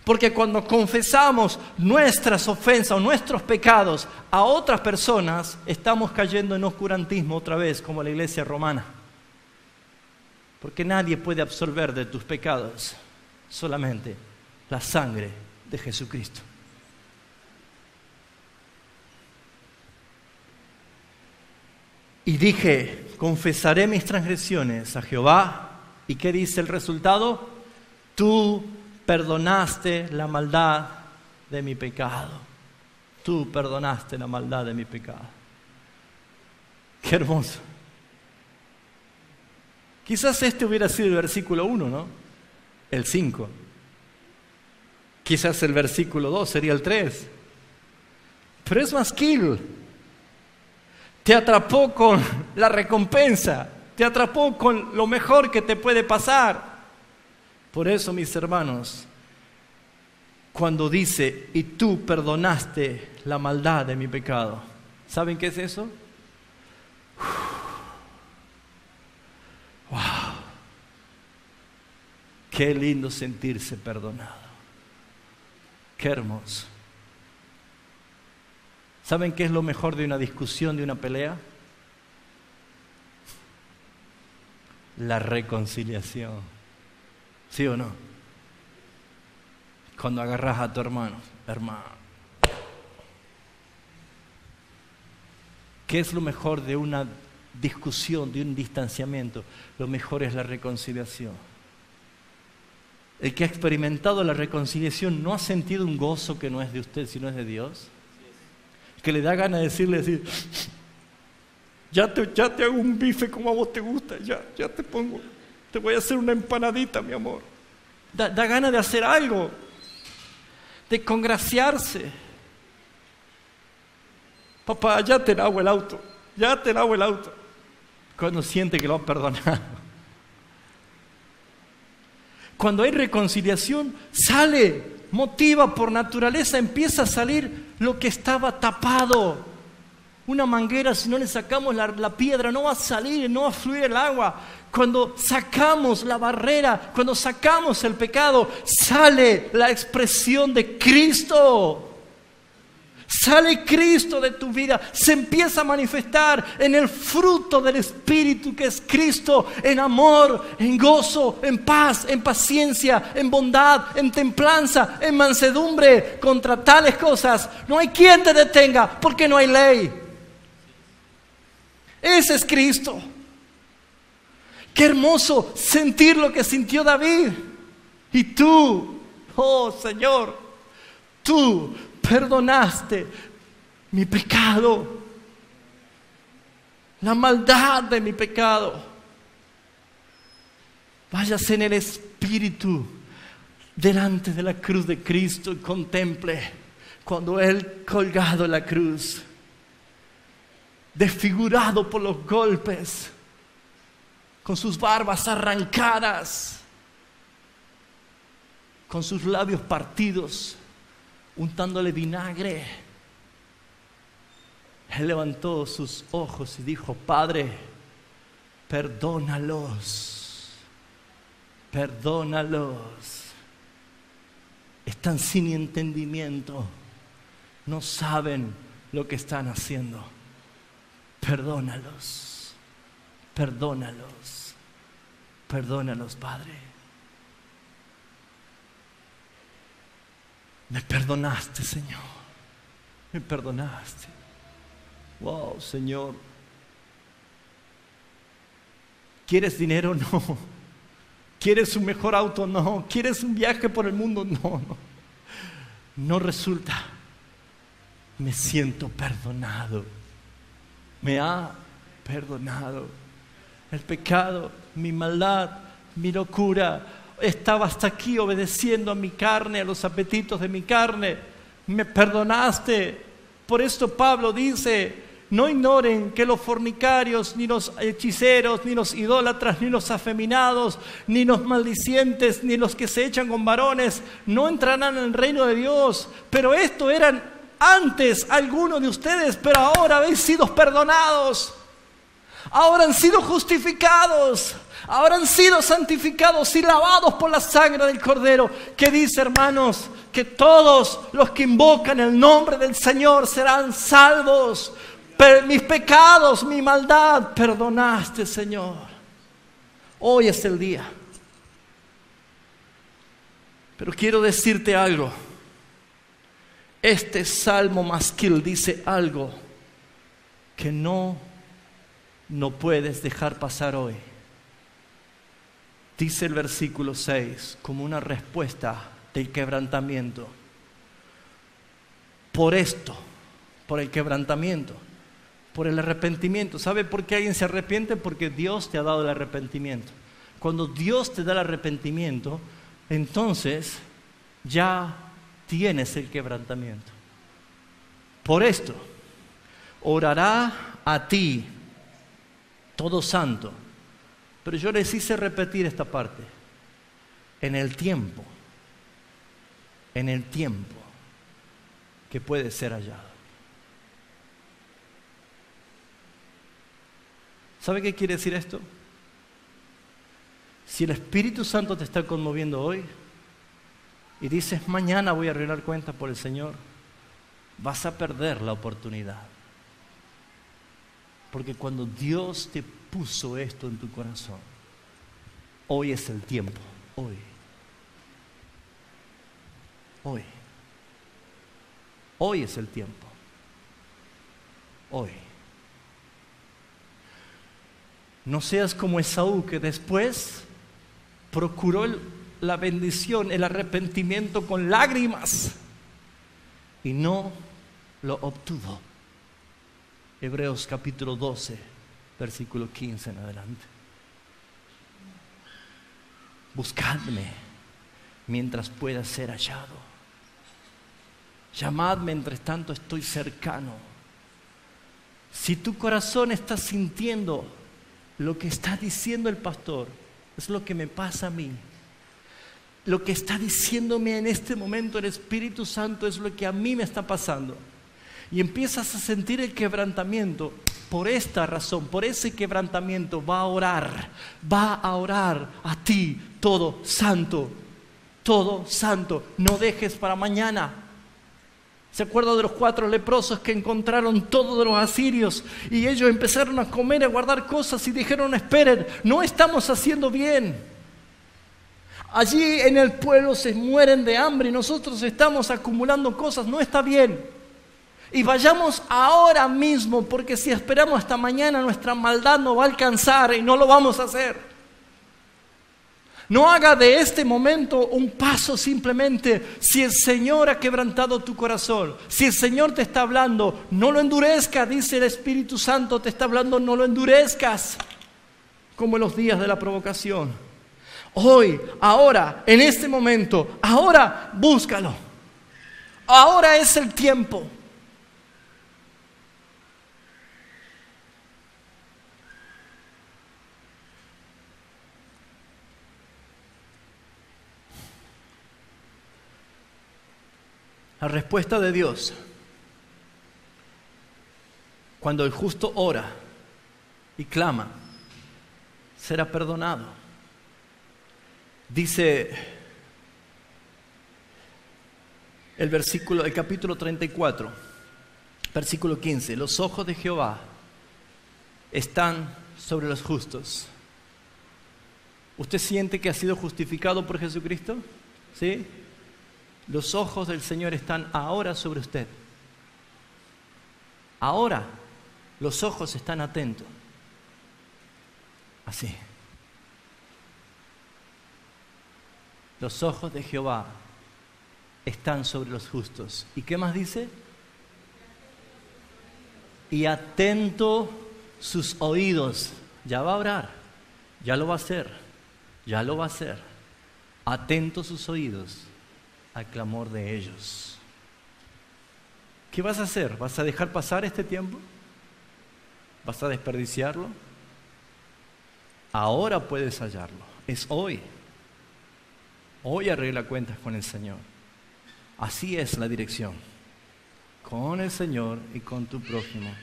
Porque cuando confesamos nuestras ofensas o nuestros pecados a otras personas, estamos cayendo en oscurantismo otra vez, como la iglesia romana. Porque nadie puede absolver de tus pecados, solamente la sangre de Jesucristo. Y dije, confesaré mis transgresiones a Jehová. ¿Y qué dice el resultado? Tú perdonaste la maldad de mi pecado. Tú perdonaste la maldad de mi pecado. Qué hermoso. Quizás este hubiera sido el versículo 1, ¿no? El 5. Quizás el versículo 2 sería el 3. Pero es más kill. Te atrapó con la recompensa, te atrapó con lo mejor que te puede pasar. Por eso, mis hermanos, cuando dice, y tú perdonaste la maldad de mi pecado, ¿saben qué es eso? ¡Wow! Qué lindo sentirse perdonado. Qué hermoso. ¿Saben qué es lo mejor de una discusión, de una pelea? La reconciliación. ¿Sí o no? Cuando agarras a tu hermano. ¿Qué es lo mejor de una discusión, de un distanciamiento? Lo mejor es la reconciliación. El que ha experimentado la reconciliación no ha sentido un gozo que no es de usted, sino es de Dios. que le da ganas de decir, ya te hago un bife como a vos te gusta, ya te voy a hacer una empanadita, mi amor. Da ganas de hacer algo, de congraciarse. Papá, ya te lavo el auto. Cuando siente que lo han perdonado. Cuando hay reconciliación, sale, motiva por naturaleza, empieza a salir lo que estaba tapado. Una manguera, si no le sacamos la piedra, no va a salir, no va a fluir el agua. Cuando sacamos la barrera, cuando sacamos el pecado, sale la expresión de Cristo. Sale Cristo de tu vida, se empieza a manifestar en el fruto del Espíritu que es Cristo, en amor, en gozo, en paz, en paciencia, en bondad, en templanza, en mansedumbre. Contra tales cosas no hay quien te detenga, porque no hay ley. Ese es Cristo. Qué hermoso sentir lo que sintió David. Y tú, oh Señor, tú perdonaste mi pecado, la maldad de mi pecado. Váyase en el Espíritu delante de la cruz de Cristo y contemple cuando Él colgado en la cruz, desfigurado por los golpes, con sus barbas arrancadas, con sus labios partidos, untándole vinagre. Él levantó sus ojos y dijo: Padre, perdónalos, están sin entendimiento, no saben lo que están haciendo. Perdónalos, Padre. Me perdonaste, Señor. Me perdonaste. Wow, Señor. ¿Quieres dinero? No. ¿Quieres un mejor auto? No. ¿Quieres un viaje por el mundo? No. No resulta. Me siento perdonado. Me ha perdonado. El pecado, mi maldad, mi locura, estaba hasta aquí obedeciendo a mi carne, a los apetitos de mi carne. Me perdonaste. Por esto Pablo dice: no ignoren que los fornicarios, ni los hechiceros, ni los idólatras, ni los afeminados, ni los maldicientes, ni los que se echan con varones, no entrarán en el reino de Dios. Pero esto eran antes algunos de ustedes, pero ahora habéis sido perdonados. Ahora han sido justificados, ahora han sido santificados y lavados por la sangre del Cordero. Que dice, hermanos, que todos los que invocan el nombre del Señor serán salvos. Mis pecados, mi maldad, perdonaste, Señor. Hoy es el día. Pero quiero decirte algo. Este salmo masquil dice algo que no puedes dejar pasar hoy. Dice el versículo 6 como una respuesta del quebrantamiento. Por esto, por el quebrantamiento, por el arrepentimiento. ¿Sabe por qué alguien se arrepiente? Porque Dios te ha dado el arrepentimiento. Cuando Dios te da el arrepentimiento, entonces ya tienes el quebrantamiento. Por esto, orará a ti todo santo. Pero yo les hice repetir esta parte. En el tiempo que puede ser hallado. ¿Sabe qué quiere decir esto? Si el Espíritu Santo te está conmoviendo hoy y dices: mañana voy a arreglar cuentas por el Señor, vas a perder la oportunidad. Porque cuando Dios te puso esto en tu corazón, hoy es el tiempo. Hoy es el tiempo. Hoy. No seas como Esaú, que después procuró la bendición, el arrepentimiento con lágrimas y no lo obtuvo. Hebreos capítulo 12, versículo 15 en adelante. Buscadme mientras pueda ser hallado. Llamadme entre tanto estoy cercano. Si tu corazón está sintiendo lo que está diciendo el pastor, es lo que me pasa a mí. Lo que está diciéndome en este momento el Espíritu Santo es lo que a mí me está pasando. Y empiezas a sentir el quebrantamiento. Por esta razón, por ese quebrantamiento va a orar a ti todo santo. No dejes para mañana. ¿Se acuerda de los 4 leprosos que encontraron todo de los asirios? Y ellos empezaron a comer y a guardar cosas y dijeron, esperen, no estamos haciendo bien. Allí en el pueblo se mueren de hambre y nosotros estamos acumulando cosas, no está bien. Y vayamos ahora mismo, porque si esperamos hasta mañana nuestra maldad no va a alcanzar y no lo vamos a hacer. No haga de este momento un paso simplemente. Si el Señor ha quebrantado tu corazón, si el Señor te está hablando, no lo endurezcas, dice el Espíritu Santo, te está hablando, no lo endurezcas, como en los días de la provocación. Hoy, ahora, en este momento, ahora búscalo. Ahora es el tiempo. La respuesta de Dios, cuando el justo ora y clama, será perdonado. Dice el capítulo 34, versículo 15, los ojos de Jehová están sobre los justos. ¿Usted siente que ha sido justificado por Jesucristo? ¿Sí? Los ojos del Señor están ahora sobre usted. Ahora los ojos están atentos. Así. Los ojos de Jehová están sobre los justos. ¿Y qué más dice? Y atento sus oídos. Ya va a orar. Ya lo va a hacer. Ya lo va a hacer. Atento sus oídos al clamor de ellos. ¿Qué vas a hacer? ¿Vas a dejar pasar este tiempo? ¿Vas a desperdiciarlo? Ahora puedes hallarlo. Es hoy. Hoy arregla cuentas con el Señor. Así es la dirección. Con el Señor y con tu prójimo.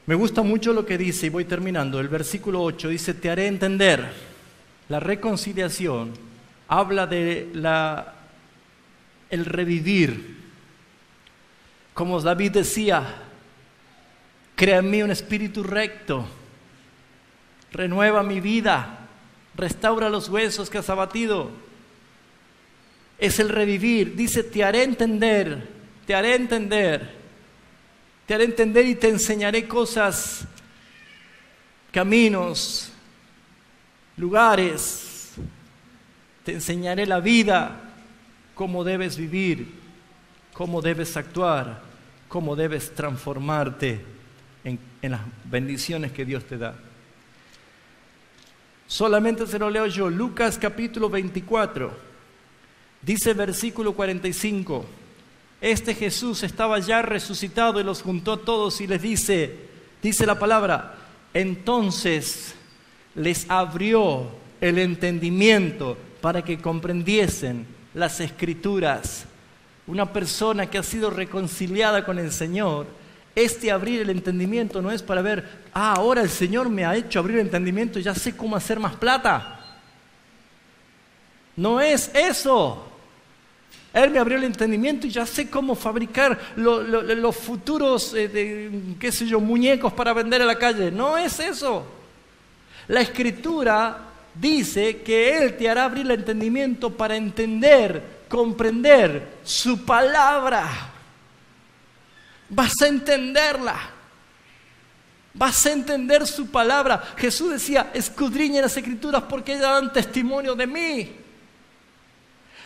Me gusta mucho lo que dice, y voy terminando. El versículo 8 dice, te haré entender. La reconciliación habla de el revivir. Como David decía, crea en mí un espíritu recto. Renueva mi vida. Restaura los huesos que has abatido. Es el revivir. Dice, te haré entender. Te haré entender. Te haré entender y te enseñaré cosas, caminos, lugares. Te enseñaré la vida, cómo debes vivir, cómo debes actuar, cómo debes transformarte en las bendiciones que Dios te da. Solamente se lo leo yo. Lucas capítulo 24. Dice versículo 45. Este Jesús estaba ya resucitado y los juntó todos y les dice la palabra, entonces les abrió el entendimiento para que comprendiesen las Escrituras. Una persona que ha sido reconciliada con el Señor, abrir el entendimiento no es para ver, ahora el Señor me ha hecho abrir el entendimiento y ya sé cómo hacer más plata. No es eso. Él me abrió el entendimiento y ya sé cómo fabricar los futuros, muñecos para vender en la calle. No es eso. La Escritura dice que Él te hará abrir el entendimiento para entender, comprender su palabra. Vas a entenderla. Vas a entender su palabra. Jesús decía, escudriñen las Escrituras porque ellas dan testimonio de mí.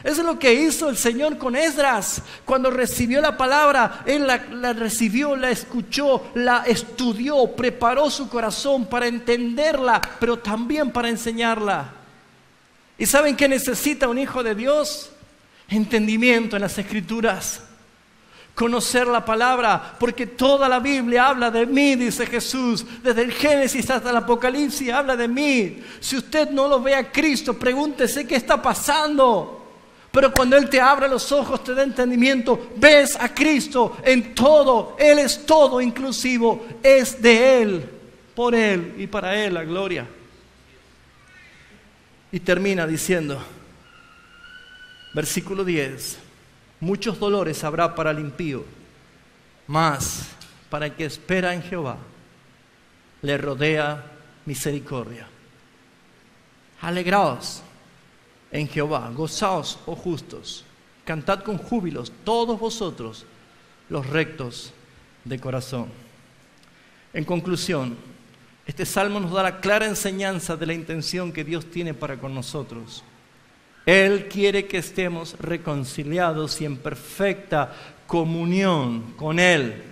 Eso es lo que hizo el Señor con Esdras. Cuando recibió la palabra, Él la recibió, la escuchó, la estudió, preparó su corazón para entenderla, pero también para enseñarla. ¿Y saben qué necesita un hijo de Dios? Entendimiento en las Escrituras. Conocer la palabra, porque toda la Biblia habla de mí, dice Jesús. Desde el Génesis hasta el Apocalipsis habla de mí. Si usted no lo ve a Cristo, pregúntese qué está pasando. Pero cuando Él te abra los ojos, te da entendimiento, ves a Cristo en todo. Él es todo inclusivo, es de Él, por Él y para Él la gloria. Y termina diciendo, versículo 10, muchos dolores habrá para el impío, mas para el que espera en Jehová, le rodea misericordia. Alegraos en Jehová, gozaos, oh justos, cantad con júbilos todos vosotros, los rectos de corazón. En conclusión, este salmo nos da la clara enseñanza de la intención que Dios tiene para con nosotros. Él quiere que estemos reconciliados y en perfecta comunión con Él.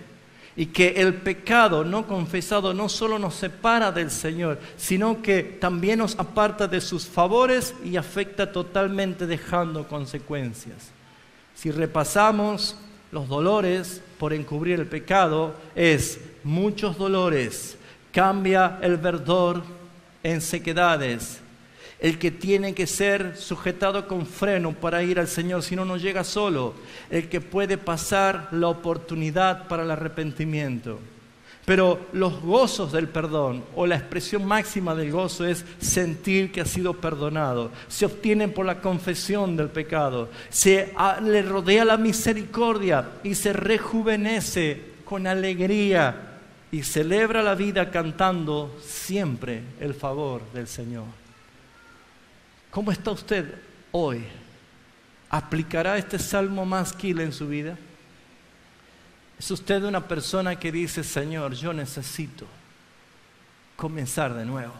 Y que el pecado no confesado no solo nos separa del Señor, sino que también nos aparta de sus favores y afecta totalmente, dejando consecuencias. Si repasamos los dolores por encubrir el pecado, es muchos dolores. Cambia el verdor en sequedades. El que tiene que ser sujetado con freno para ir al Señor, si no, no llega solo. El que puede pasar la oportunidad para el arrepentimiento. Pero los gozos del perdón, o la expresión máxima del gozo, es sentir que ha sido perdonado. Se obtienen por la confesión del pecado. Le rodea la misericordia y se rejuvenece con alegría y celebra la vida cantando siempre el favor del Señor. ¿Cómo está usted hoy? ¿Aplicará este salmo masquil en su vida? ¿Es usted una persona que dice, Señor, yo necesito comenzar de nuevo?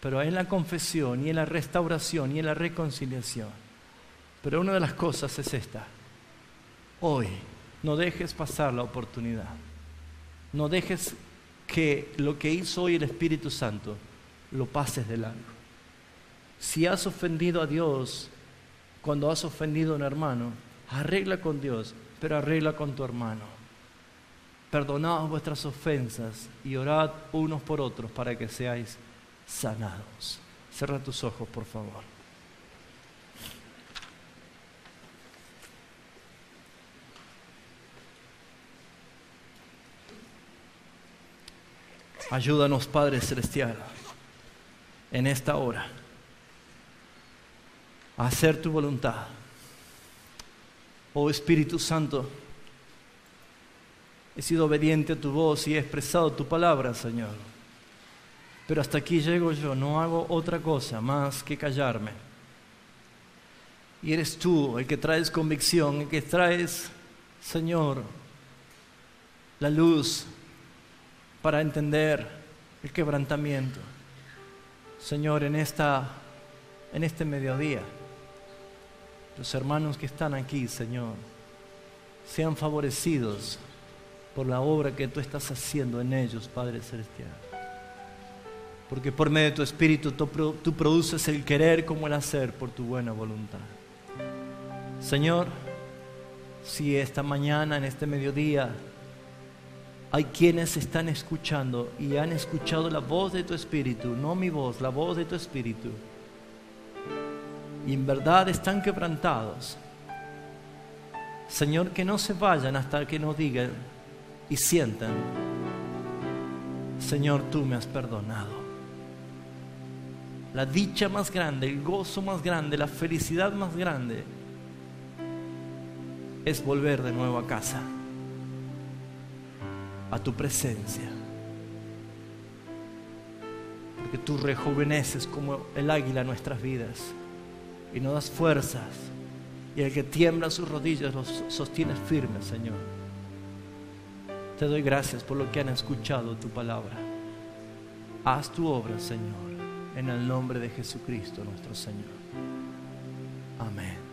Pero en la confesión y en la restauración y en la reconciliación. Pero una de las cosas es esta. Hoy no dejes pasar la oportunidad. No dejes que lo que hizo hoy el Espíritu Santo lo pases de largo. Si has ofendido a Dios, cuando has ofendido a un hermano, arregla con Dios, pero arregla con tu hermano. Perdonaos vuestras ofensas y orad unos por otros para que seáis sanados. Cierra tus ojos, por favor. Ayúdanos, Padre Celestial, en esta hora a hacer tu voluntad. Oh Espíritu Santo, he sido obediente a tu voz y he expresado tu palabra, Señor. Pero hasta aquí llego yo, no hago otra cosa más que callarme. Y eres tú el que traes convicción, el que traes, Señor, la luz para entender el quebrantamiento. Señor, en este mediodía, los hermanos que están aquí, Señor, sean favorecidos por la obra que tú estás haciendo en ellos, Padre Celestial. Porque por medio de tu Espíritu tú produces el querer como el hacer por tu buena voluntad. Señor, si esta mañana, en este mediodía, hay quienes están escuchando y han escuchado la voz de tu Espíritu, no mi voz, la voz de tu Espíritu, y en verdad están quebrantados, Señor, que no se vayan hasta que nos digan y sientan, Señor, tú me has perdonado. La dicha más grande, el gozo más grande, la felicidad más grande es volver de nuevo a casa, a tu presencia, porque tú rejuveneces como el águila nuestras vidas y nos das fuerzas, y el que tiembla sus rodillas los sostienes firmes, Señor. Te doy gracias por lo que han escuchado tu palabra. Haz tu obra, Señor, en el nombre de Jesucristo nuestro Señor. Amén.